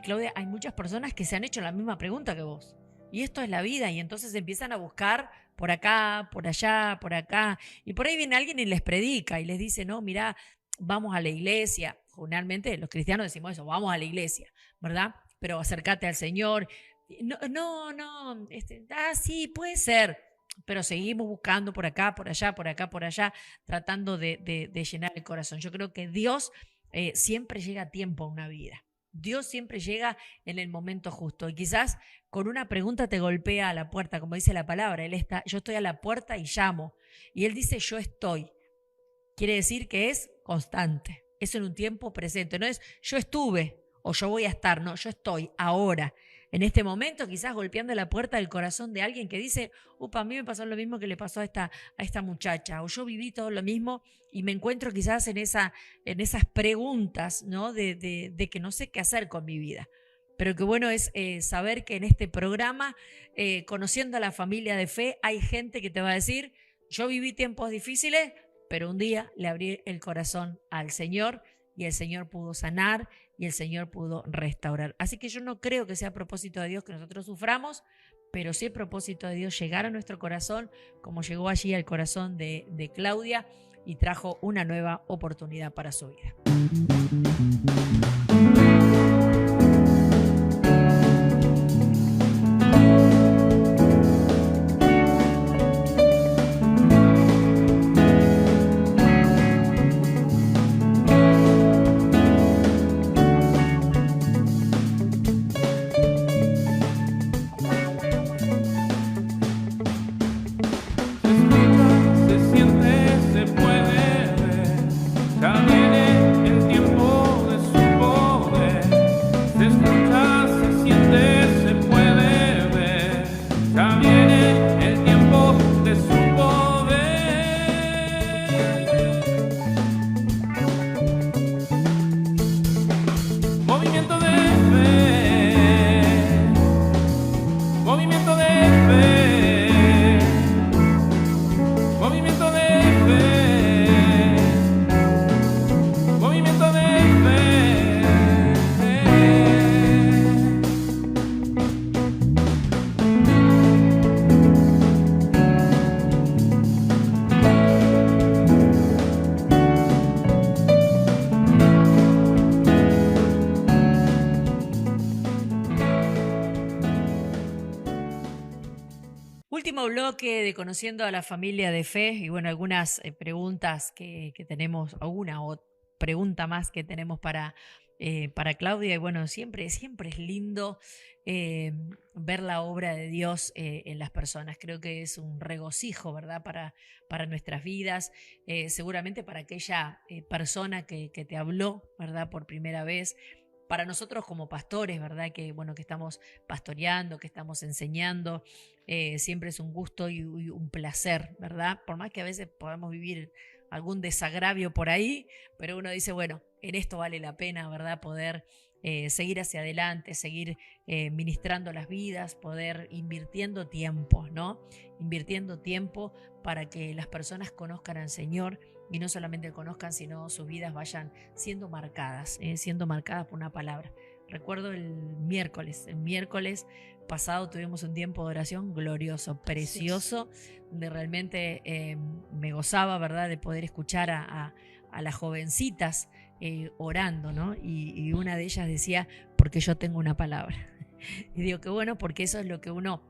Claudia, hay muchas personas que se han hecho la misma pregunta que vos. Y esto es la vida. Y entonces empiezan a buscar por acá, por allá, por acá. Y por ahí viene alguien y les predica y les dice, no, mira, vamos a la iglesia. Generalmente los cristianos decimos eso, vamos a la iglesia, ¿verdad? Pero acércate al Señor. No, sí, puede ser. Pero seguimos buscando por acá, por allá, por acá, por allá, tratando de llenar el corazón. Yo creo que Dios... siempre llega a tiempo a una vida. Dios siempre llega en el momento justo. Y quizás con una pregunta te golpea a la puerta, como dice la palabra. Yo estoy a la puerta y llamo. Y Él dice, yo estoy. Quiere decir que es constante. Es en un tiempo presente. No es yo estuve o yo voy a estar. No, yo estoy ahora. En este momento, quizás golpeando la puerta del corazón de alguien que dice, a mí me pasó lo mismo que le pasó a esta muchacha, o yo viví todo lo mismo y me encuentro quizás en esas preguntas, ¿no? de que no sé qué hacer con mi vida. Pero qué bueno es saber que en este programa, conociendo a la familia de fe, hay gente que te va a decir, yo viví tiempos difíciles, pero un día le abrí el corazón al Señor y el Señor pudo sanar y el Señor pudo restaurar. Así que yo no creo que sea a propósito de Dios que nosotros suframos, pero si el propósito de Dios llegara a nuestro corazón, como llegó allí al corazón de Claudia, y trajo una nueva oportunidad para su vida. Último bloque de Conociendo a la Familia de Fe y bueno, algunas preguntas que tenemos, alguna o pregunta más que tenemos para Claudia. Y bueno, siempre es lindo ver la obra de Dios en las personas. Creo que es un regocijo, ¿verdad? Para nuestras vidas, seguramente para aquella persona que te habló, ¿verdad? Por primera vez. Para nosotros como pastores, ¿verdad? Que bueno, que estamos pastoreando, que estamos enseñando, siempre es un gusto y un placer, ¿verdad? Por más que a veces podamos vivir algún desagravio por ahí, pero uno dice, bueno, en esto vale la pena, ¿verdad? Poder seguir hacia adelante, seguir ministrando las vidas, poder invirtiendo tiempo, ¿no? Invirtiendo tiempo para que las personas conozcan al Señor y no solamente conozcan, sino sus vidas vayan siendo marcadas por una palabra. Recuerdo el miércoles pasado tuvimos un tiempo de oración glorioso, precioso, donde realmente me gozaba, ¿verdad?, de poder escuchar a las jovencitas orando, ¿no? Y una de ellas decía, porque yo tengo una palabra. Y digo, qué bueno, porque eso es lo que uno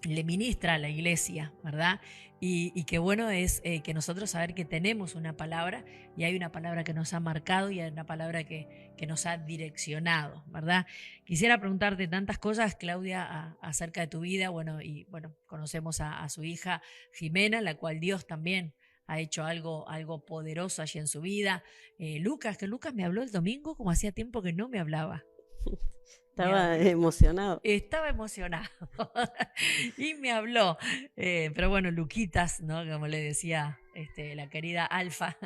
le ministra a la iglesia, ¿verdad? Y qué bueno es que nosotros saber que tenemos una palabra y hay una palabra que nos ha marcado y hay una palabra que nos ha direccionado, ¿verdad? Quisiera preguntarte tantas cosas, Claudia, acerca de tu vida. Bueno, y bueno, conocemos a su hija Jimena, la cual Dios también ha hecho algo poderoso allí en su vida. Lucas me habló el domingo como hacía tiempo que no me hablaba. Estaba emocionado. Estaba emocionado y me habló. Pero bueno, Luquitas, ¿no? Como le decía la querida Alfa,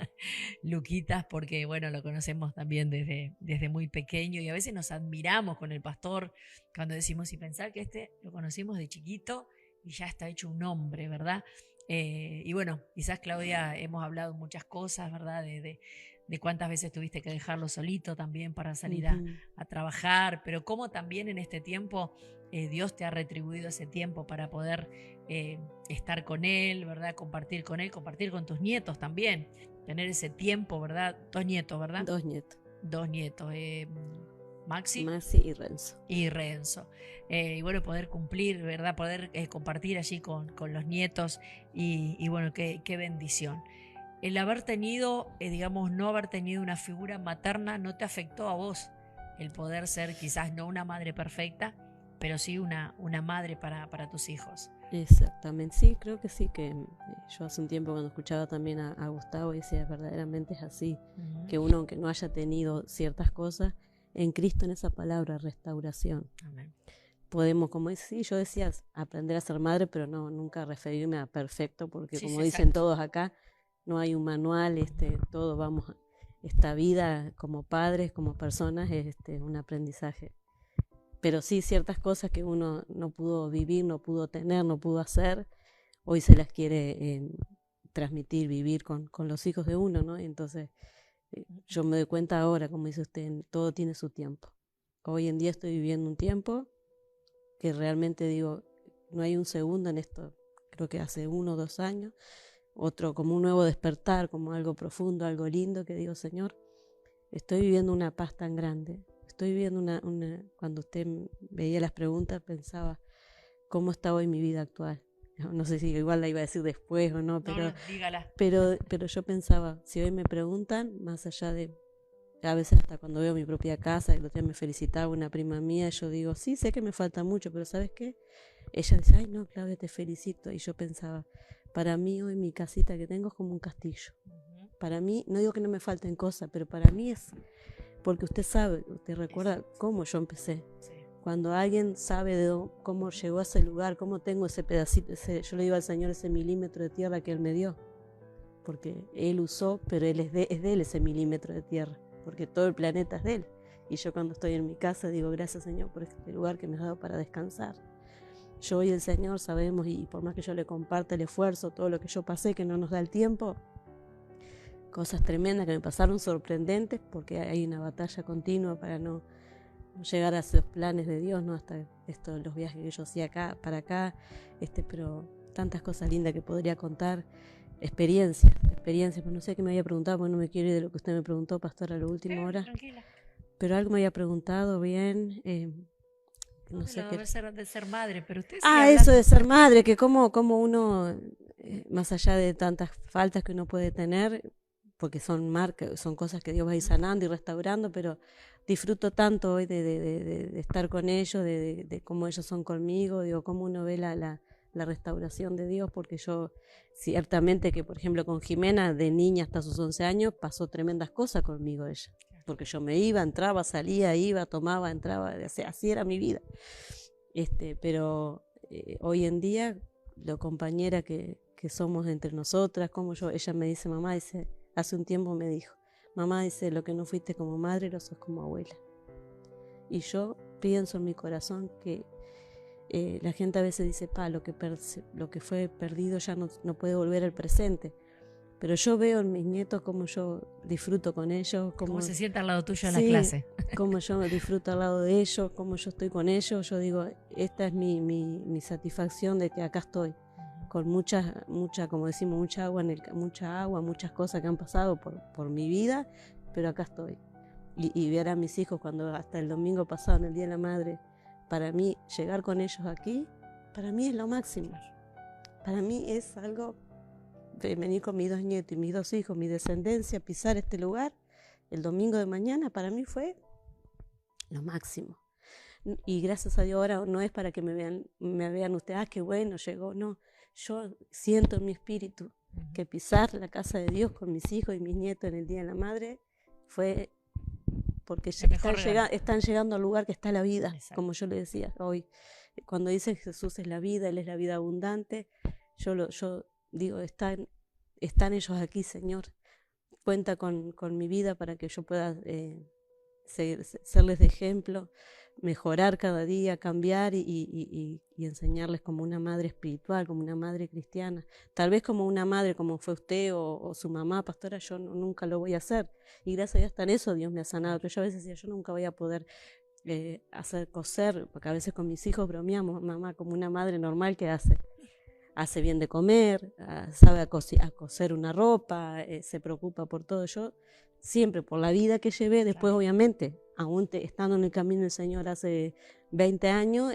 Luquitas, porque bueno, lo conocemos también desde muy pequeño y a veces nos admiramos con el pastor cuando decimos y pensar que lo conocimos de chiquito y ya está hecho un hombre, ¿verdad? Y bueno, quizás Claudia hemos hablado muchas cosas, ¿verdad? De cuántas veces tuviste que dejarlo solito también para salir a trabajar, pero cómo también en este tiempo Dios te ha retribuido ese tiempo para poder estar con Él, ¿verdad? Compartir con Él, compartir con tus nietos también, tener ese tiempo, ¿verdad? 2 nietos, ¿verdad? 2 nietos. 2 nietos, Maxi y Renzo. Y bueno, poder cumplir, ¿verdad? Poder compartir allí con los nietos y bueno, qué bendición. El haber tenido, no haber tenido una figura materna no te afectó a vos. El poder ser quizás no una madre perfecta, pero sí una madre para tus hijos. Exactamente, sí, creo que sí, que yo hace un tiempo cuando escuchaba también a Gustavo decía, verdaderamente es así, que uno aunque no haya tenido ciertas cosas, en Cristo, en esa palabra, restauración. Amén. Podemos, como yo decía, aprender a ser madre, pero no, nunca referirme a perfecto, porque Sí, como sí, dicen exacto. todos acá, no hay un manual, todo vamos, esta vida como padres, como personas, es un aprendizaje. Pero sí, ciertas cosas que uno no pudo vivir, no pudo tener, no pudo hacer, hoy se las quiere transmitir, vivir con los hijos de uno, ¿no? Entonces, yo me doy cuenta ahora, como dice usted, todo tiene su tiempo. Hoy en día estoy viviendo un tiempo que realmente digo, no hay un segundo en esto, creo que hace 1 o 2 años, otro como un nuevo despertar, como algo profundo, algo lindo, que digo, Señor, estoy viviendo una paz tan grande, estoy viviendo cuando usted veía las preguntas pensaba, ¿cómo está hoy mi vida actual? No sé si igual la iba a decir después o no, pero, dígala. pero yo pensaba, si hoy me preguntan, más allá de, a veces hasta cuando veo mi propia casa, el otro día me felicitaba una prima mía, yo digo, sí, sé que me falta mucho, pero ¿sabes qué? Ella dice, ay no, Claudia, te felicito. Y yo pensaba, para mí hoy mi casita que tengo es como un castillo. Para mí, no digo que no me falten cosas, pero para mí es, porque usted sabe, usted recuerda cómo yo empecé. Sí. Cuando alguien sabe cómo llegó a ese lugar, cómo tengo ese pedacito, yo le digo al Señor ese milímetro de tierra que Él me dio, porque Él usó, pero es de Él ese milímetro de tierra, porque todo el planeta es de Él. Y yo cuando estoy en mi casa digo, gracias Señor por este lugar que me has dado para descansar. Yo y el Señor sabemos, y por más que yo le comparta el esfuerzo, todo lo que yo pasé, que no nos da el tiempo, cosas tremendas que me pasaron, sorprendentes, porque hay una batalla continua para no llegar a esos planes de Dios, ¿no? Hasta los viajes que yo hacía acá, para acá, pero tantas cosas lindas que podría contar, experiencias, pero no sé qué me había preguntado, porque no me quiero ir de lo que usted me preguntó, pastora, a la última hora. Tranquila. Pero algo me había preguntado bien, no sé qué. De ser madre, pero usted eso de ser madre, que como uno, más allá de tantas faltas que uno puede tener, porque son marcas, son cosas que Dios va a ir sanando y restaurando, pero disfruto tanto hoy de estar con ellos, de cómo ellos son conmigo, digo, cómo uno ve la restauración de Dios, porque yo ciertamente que, por ejemplo, con Jimena, de niña hasta sus 11 años, pasó tremendas cosas conmigo ella, porque yo me iba, entraba, salía, iba, tomaba, entraba, así era mi vida. Pero hoy en día, lo compañera que somos entre nosotras, como ella me dice, mamá, dice, hace un tiempo me dijo, mamá, dice, lo que no fuiste como madre, lo sos como abuela. Y yo pienso en mi corazón que la gente a veces dice, lo que fue perdido ya no puede volver al presente. Pero yo veo en mis nietos cómo yo disfruto con ellos. Cómo se sienta al lado tuyo en la clase. Cómo yo disfruto al lado de ellos, cómo yo estoy con ellos. Yo digo, esta es mi satisfacción de que acá estoy. Con mucha, como decimos, mucha agua, muchas cosas que han pasado por mi vida, pero acá estoy. Y ver a mis hijos cuando hasta el domingo pasado, en el Día de la Madre, para mí, llegar con ellos aquí, para mí es lo máximo. Para mí es algo, venir con mis 2 nietos y mis 2 hijos, mi descendencia, pisar este lugar, el domingo de mañana, para mí fue lo máximo. Y gracias a Dios ahora no es para que me vean ustedes, qué bueno, llegó, no. Yo siento en mi espíritu que pisar la casa de Dios con mis hijos y mis nietos en el Día de la Madre fue porque están llegando al lugar que está la vida. Exacto. Como yo le decía hoy. Cuando dice Jesús es la vida, Él es la vida abundante, yo digo, están ellos aquí, Señor. Cuenta con mi vida para que yo pueda serles de ejemplo, mejorar cada día, cambiar y enseñarles como una madre espiritual, como una madre cristiana. Tal vez como una madre como fue usted o su mamá, pastora, yo nunca lo voy a hacer. Y gracias a Dios hasta en eso Dios me ha sanado. Pero yo a veces decía, yo nunca voy a poder hacer coser, porque a veces con mis hijos bromeamos, mamá como una madre normal que hace bien de comer, sabe a coser una ropa, se preocupa por todo. Yo siempre por la vida que llevé, después obviamente, aún estando en el camino del Señor hace 20 años,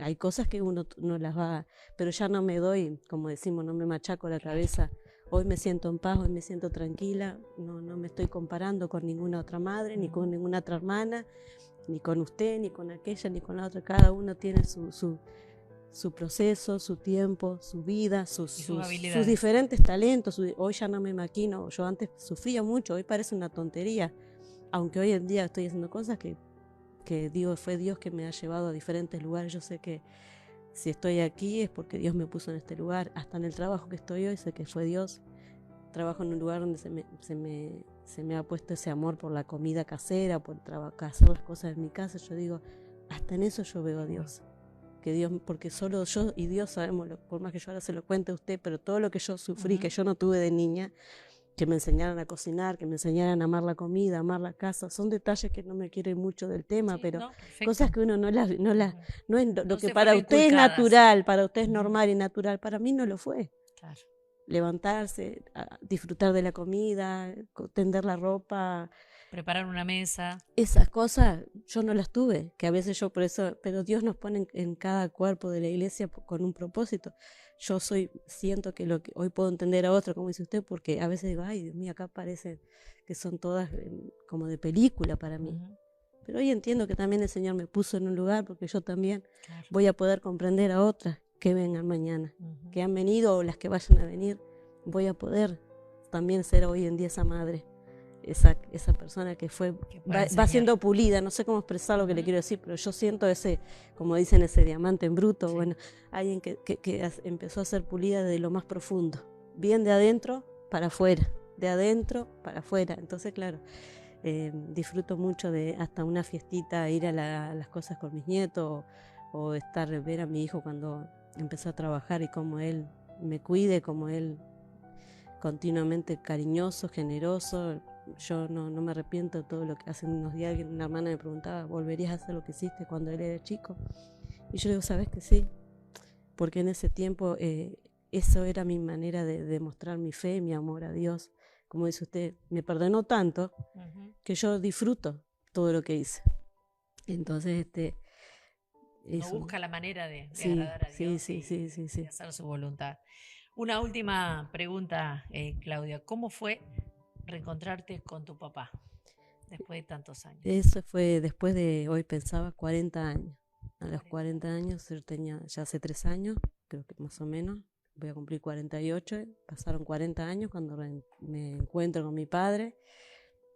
hay cosas que uno no las va, pero ya no me doy, como decimos, no me machaco la cabeza. Hoy me siento en paz, hoy me siento tranquila, no me estoy comparando con ninguna otra madre, ni con ninguna otra hermana, ni con usted, ni con aquella, ni con la otra. Cada uno tiene su proceso, su tiempo, su vida, sus diferentes talentos. Hoy ya no me maquino, yo antes sufría mucho, hoy parece una tontería, aunque hoy en día estoy haciendo cosas que digo, fue Dios que me ha llevado a diferentes lugares. Yo sé que si estoy aquí es porque Dios me puso en este lugar, hasta en el trabajo que estoy hoy sé que fue Dios. Trabajo en un lugar donde se me ha puesto ese amor por la comida casera, por hacer las cosas en mi casa. Yo digo, hasta en eso yo veo a Dios. Que Dios, porque solo yo y Dios sabemos, por más que yo ahora se lo cuente a usted, pero todo lo que yo sufrí, que yo no tuve de niña, que me enseñaran a cocinar, que me enseñaran a amar la comida, amar la casa. Son detalles que no me quiero ir mucho del tema, Sí, pero no, perfecto. cosas que uno no es lo No que se para fueron usted es inculcadas. natural, para usted es normal y natural, para mí no lo fue. Claro. Levantarse, disfrutar de la comida, tender la ropa, Preparar una mesa. esas cosas yo no las tuve, que a veces yo por eso, pero Dios nos pone en cada cuerpo de la iglesia con un propósito. Yo siento que lo que hoy puedo entender a otro, como dice usted, porque a veces digo, ay, Dios mío, acá parece que son todas como de película para mí. Pero hoy entiendo que también el Señor me puso en un lugar porque yo también voy a poder comprender a otras que vengan mañana, que han venido o las que vayan a venir. Voy a poder también ser hoy en día esa madre, esa persona que va siendo pulida, no sé cómo expresar lo que le quiero decir, pero yo siento ese, como dicen, ese diamante en bruto, bueno, alguien que empezó a ser pulida de lo más profundo, bien de adentro para afuera, de adentro para afuera. Entonces, claro, disfruto mucho de hasta una fiestita, ir a las cosas con mis nietos, o ver a mi hijo cuando empezó a trabajar y cómo él me cuide, cómo él continuamente cariñoso, generoso. Yo no me arrepiento de todo lo que hace. Unos días una hermana me preguntaba, ¿volverías a hacer lo que hiciste cuando él era chico? Y yo le digo, ¿sabes que sí? Porque en ese tiempo eso era mi manera de demostrar mi fe, mi amor a Dios. Como dice usted, me perdonó tanto que yo disfruto todo lo que hice. Entonces, no busca la manera de agradar a Dios y hacer su voluntad. Una última pregunta, Claudia. ¿Cómo fue reencontrarte con tu papá después de tantos años? Eso fue después de, hoy pensaba, 40 años. A los 40 años, yo tenía ya hace 3 años, creo que más o menos, voy a cumplir 48, pasaron 40 años cuando me encuentro con mi padre,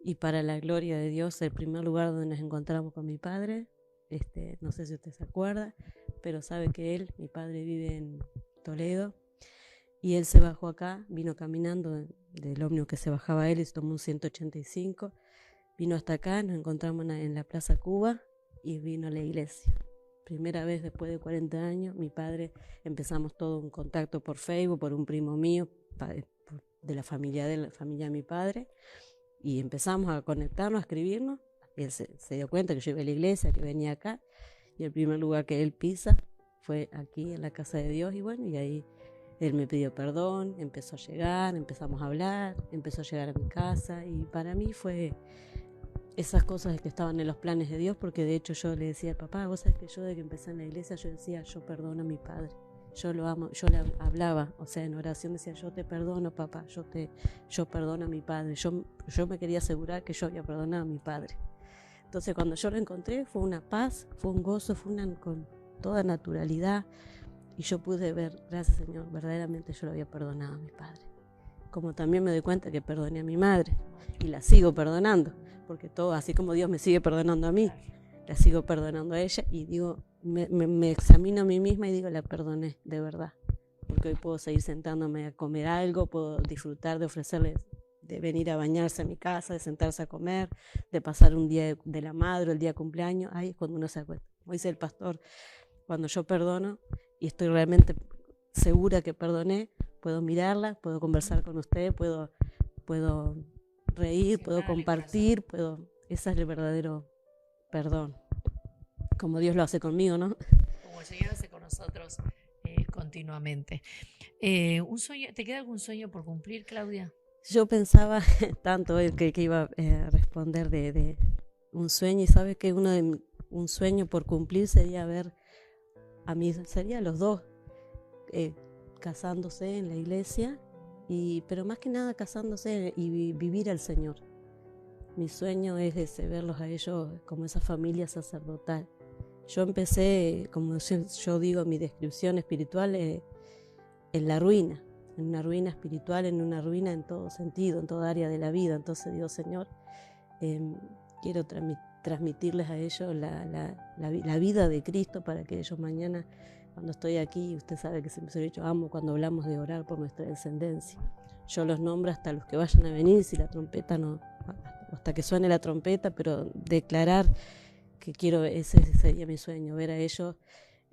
y para la gloria de Dios, el primer lugar donde nos encontramos con mi padre, no sé si usted se acuerda, pero sabe que mi padre vive en Toledo, y él se bajó acá, vino caminando del ómnibus que se bajaba él y se tomó un 185, vino hasta acá, nos encontramos en la Plaza Cuba y vino a la iglesia. Primera vez después de 40 años, mi padre, empezamos todo un contacto por Facebook, por un primo mío, de la familia de mi padre, y empezamos a conectarnos, a escribirnos. Él se dio cuenta que yo iba a la iglesia, que venía acá, y el primer lugar que él pisa fue aquí en la casa de Dios, y bueno, y ahí él me pidió perdón, empezó a llegar, empezamos a hablar, empezó a llegar a mi casa, y para mí fue esas cosas que estaban en los planes de Dios, porque de hecho yo le decía al papá, vos sabés que yo desde que empecé en la iglesia, yo decía, yo perdono a mi padre, yo lo amo, yo le hablaba, o sea, en oración decía, yo te perdono, papá, yo perdono a mi padre, yo me quería asegurar que yo había perdonado a mi padre. Entonces cuando yo lo encontré fue una paz, fue un gozo, con toda naturalidad, y yo pude ver, gracias Señor, verdaderamente yo lo había perdonado a mi padre. Como también me doy cuenta que perdoné a mi madre, y la sigo perdonando, porque todo, así como Dios me sigue perdonando a mí, la sigo perdonando a ella, y digo, me examino a mí misma y digo, la perdoné, de verdad, porque hoy puedo seguir sentándome a comer algo, puedo disfrutar de ofrecerles, de venir a bañarse a mi casa, de sentarse a comer, de pasar un día de la madre, el día de cumpleaños. Ahí es cuando uno se acuerda. Como dice el pastor, cuando yo perdono y estoy realmente segura que perdoné, puedo mirarla, puedo conversar con usted, puedo reír, puedo compartir, ese es el verdadero perdón, como Dios lo hace conmigo, ¿no? Como el Señor hace con nosotros continuamente. ¿Un sueño, te queda algún sueño por cumplir, Claudia? Yo pensaba tanto que iba a responder de un sueño, y sabe que un sueño por cumplir sería ver sería los dos casándose en la iglesia, pero más que nada casándose y vivir al Señor. Mi sueño es verlos a ellos como esa familia sacerdotal. Yo empecé, como yo digo, mi descripción espiritual en la ruina, en una ruina espiritual, en una ruina en todo sentido, en toda área de la vida. Entonces digo, Señor, quiero transmitirles a ellos la vida de Cristo, para que ellos mañana, cuando estoy aquí, usted sabe que siempre se lo he dicho, amo cuando hablamos de orar por nuestra descendencia. Yo los nombro hasta los que vayan a venir, si la trompeta no, hasta que suene la trompeta, pero declarar que quiero, ese sería mi sueño, ver a ellos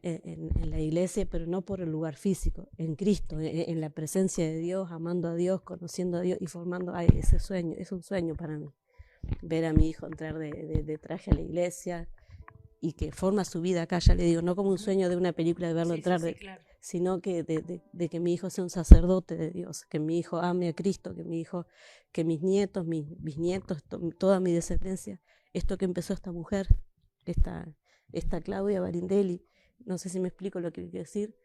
en la iglesia, pero no por el lugar físico, en Cristo, en la presencia de Dios, amando a Dios, conociendo a Dios y formando ese sueño. Es un sueño para mí, ver a mi hijo entrar de traje a la iglesia y que forma su vida acá, ya le digo, no como un sueño de una película de verlo entrar, claro, sino que de que mi hijo sea un sacerdote de Dios, que mi hijo ame a Cristo, que mis nietos, mis bisnietos, toda mi descendencia, esto que empezó esta mujer, esta Claudia Barindelli, no sé si me explico lo que quiero decir,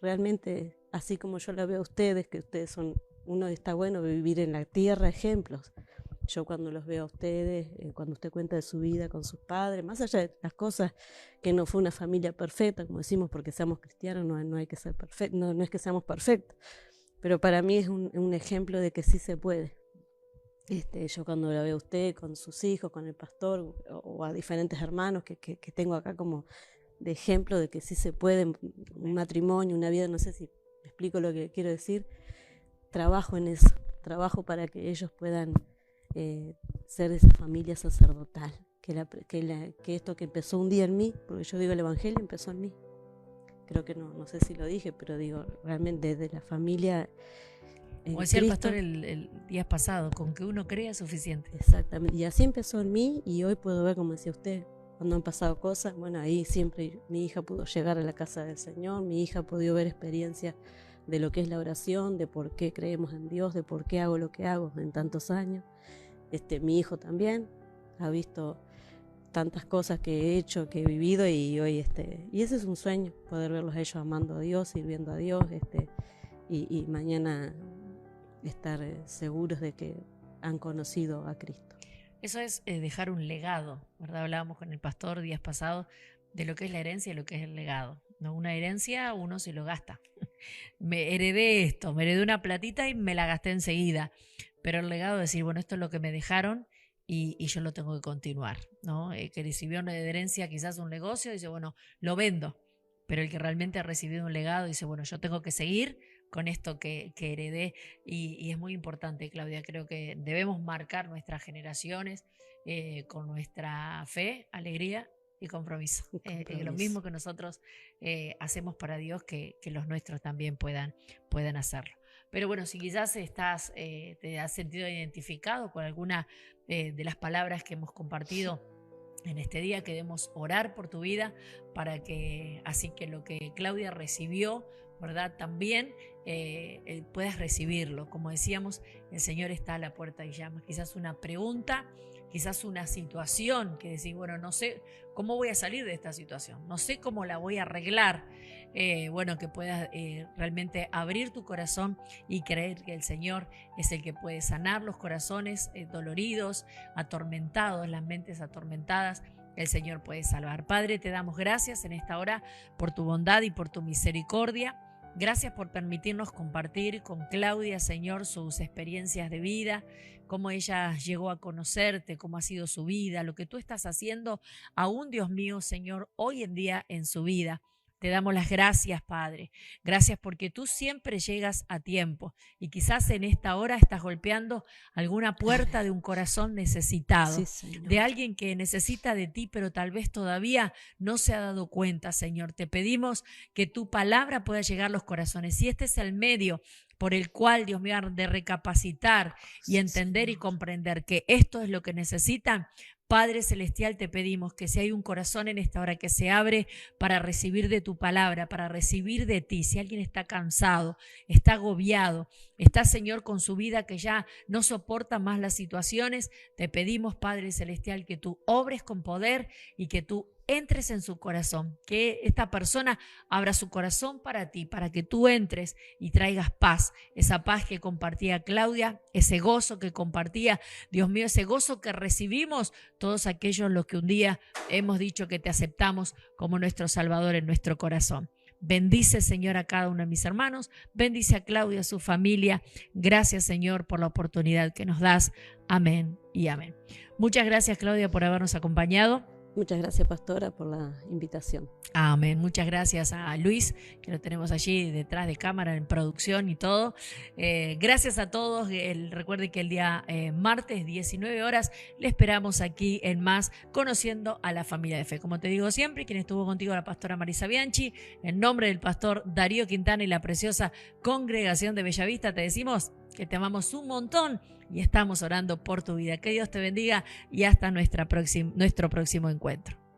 realmente, así como yo la veo a ustedes, que ustedes son, uno está bueno vivir en la tierra, ejemplos. Yo cuando los veo a ustedes, cuando usted cuenta de su vida con sus padres, más allá de las cosas, que no fue una familia perfecta, como decimos, porque seamos cristianos, no hay que ser perfectos, no es que seamos perfectos, pero para mí es un ejemplo de que sí se puede. Yo cuando la veo a usted con sus hijos, con el pastor, o a diferentes hermanos que tengo acá como de ejemplo de que sí se puede, un matrimonio, una vida, no sé si me explico lo que quiero decir, trabajo en eso, trabajo para que ellos puedan ser de esa familia sacerdotal, que esto que empezó un día en mí, porque yo digo el evangelio empezó en mí, creo que no sé si lo dije, pero digo realmente desde la familia como decía Cristo, el pastor el día pasado, con que uno crea es suficiente. Exactamente, y así empezó en mí, y hoy puedo ver, como decía usted, cuando han pasado cosas, bueno, ahí siempre mi hija pudo llegar a la casa del Señor, mi hija ha podido ver experiencias de lo que es la oración, de por qué creemos en Dios, de por qué hago lo que hago en tantos años. Mi hijo también ha visto tantas cosas que he hecho, que he vivido, y hoy y ese es un sueño, poder verlos a ellos amando a Dios, sirviendo a Dios, y mañana estar seguros de que han conocido a Cristo. Eso es dejar un legado, ¿verdad? Hablábamos con el pastor días pasados de lo que es la herencia y lo que es el legado. ¿No? Una herencia uno se lo gasta. Me heredé esto, me heredé una platita y me la gasté enseguida. Pero el legado es decir, bueno, esto es lo que me dejaron y yo lo tengo que continuar, ¿no? Que recibió una herencia, quizás un negocio, dice, bueno, lo vendo. Pero el que realmente ha recibido un legado dice, bueno, yo tengo que seguir con esto que heredé, y es muy importante, Claudia, creo que debemos marcar nuestras generaciones con nuestra fe, alegría y compromiso. Lo mismo que nosotros hacemos para Dios, que los nuestros también puedan hacerlo. Pero bueno, si quizás te has sentido identificado con alguna de las palabras que hemos compartido en este día, queremos orar por tu vida para que, así que lo que Claudia recibió, ¿verdad? También puedas recibirlo. Como decíamos, el Señor está a la puerta y llama. Quizás una pregunta, quizás una situación que decís, bueno, no sé cómo voy a salir de esta situación, no sé cómo la voy a arreglar. Que puedas realmente abrir tu corazón y creer que el Señor es el que puede sanar los corazones doloridos, atormentados, las mentes atormentadas. El Señor puede salvar. Padre, te damos gracias en esta hora por tu bondad y por tu misericordia. Gracias por permitirnos compartir con Claudia, Señor, sus experiencias de vida, cómo ella llegó a conocerte, cómo ha sido su vida, lo que tú estás haciendo aún, Dios mío, Señor, hoy en día en su vida. Te damos las gracias, Padre. Gracias porque tú siempre llegas a tiempo y quizás en esta hora estás golpeando alguna puerta de un corazón necesitado, sí, de alguien que necesita de ti, pero tal vez todavía no se ha dado cuenta, Señor. Te pedimos que tu palabra pueda llegar a los corazones. Y este es el medio por el cual, Dios mío, de recapacitar y entender y comprender que esto es lo que necesitan. Padre Celestial, te pedimos que si hay un corazón en esta hora que se abre para recibir de tu palabra, para recibir de ti, si alguien está cansado, está agobiado, está, Señor, con su vida que ya no soporta más las situaciones, te pedimos, Padre Celestial, que tú obres con poder y que tú entres en su corazón, que esta persona abra su corazón para ti, para que tú entres y traigas paz, esa paz que compartía Claudia, ese gozo que compartía, Dios mío, ese gozo que recibimos todos aquellos los que un día hemos dicho que te aceptamos como nuestro Salvador en nuestro corazón. Bendice, Señor, a cada uno de mis hermanos, bendice a Claudia, a su familia. Gracias, Señor, por la oportunidad que nos das. Amén y amén. Muchas gracias, Claudia, por habernos acompañado. Muchas gracias, pastora, por la invitación. Amén. Muchas gracias a Luis, que lo tenemos allí detrás de cámara en producción y todo. Gracias a todos. Recuerden que el día martes, 19 horas, le esperamos aquí en Más, conociendo a la familia de fe. Como te digo siempre, quien estuvo contigo, la pastora Marisa Bianchi, en nombre del pastor Darío Quintana y la preciosa congregación de Bellavista, te decimos que te amamos un montón y estamos orando por tu vida. Que Dios te bendiga y hasta nuestro próximo encuentro.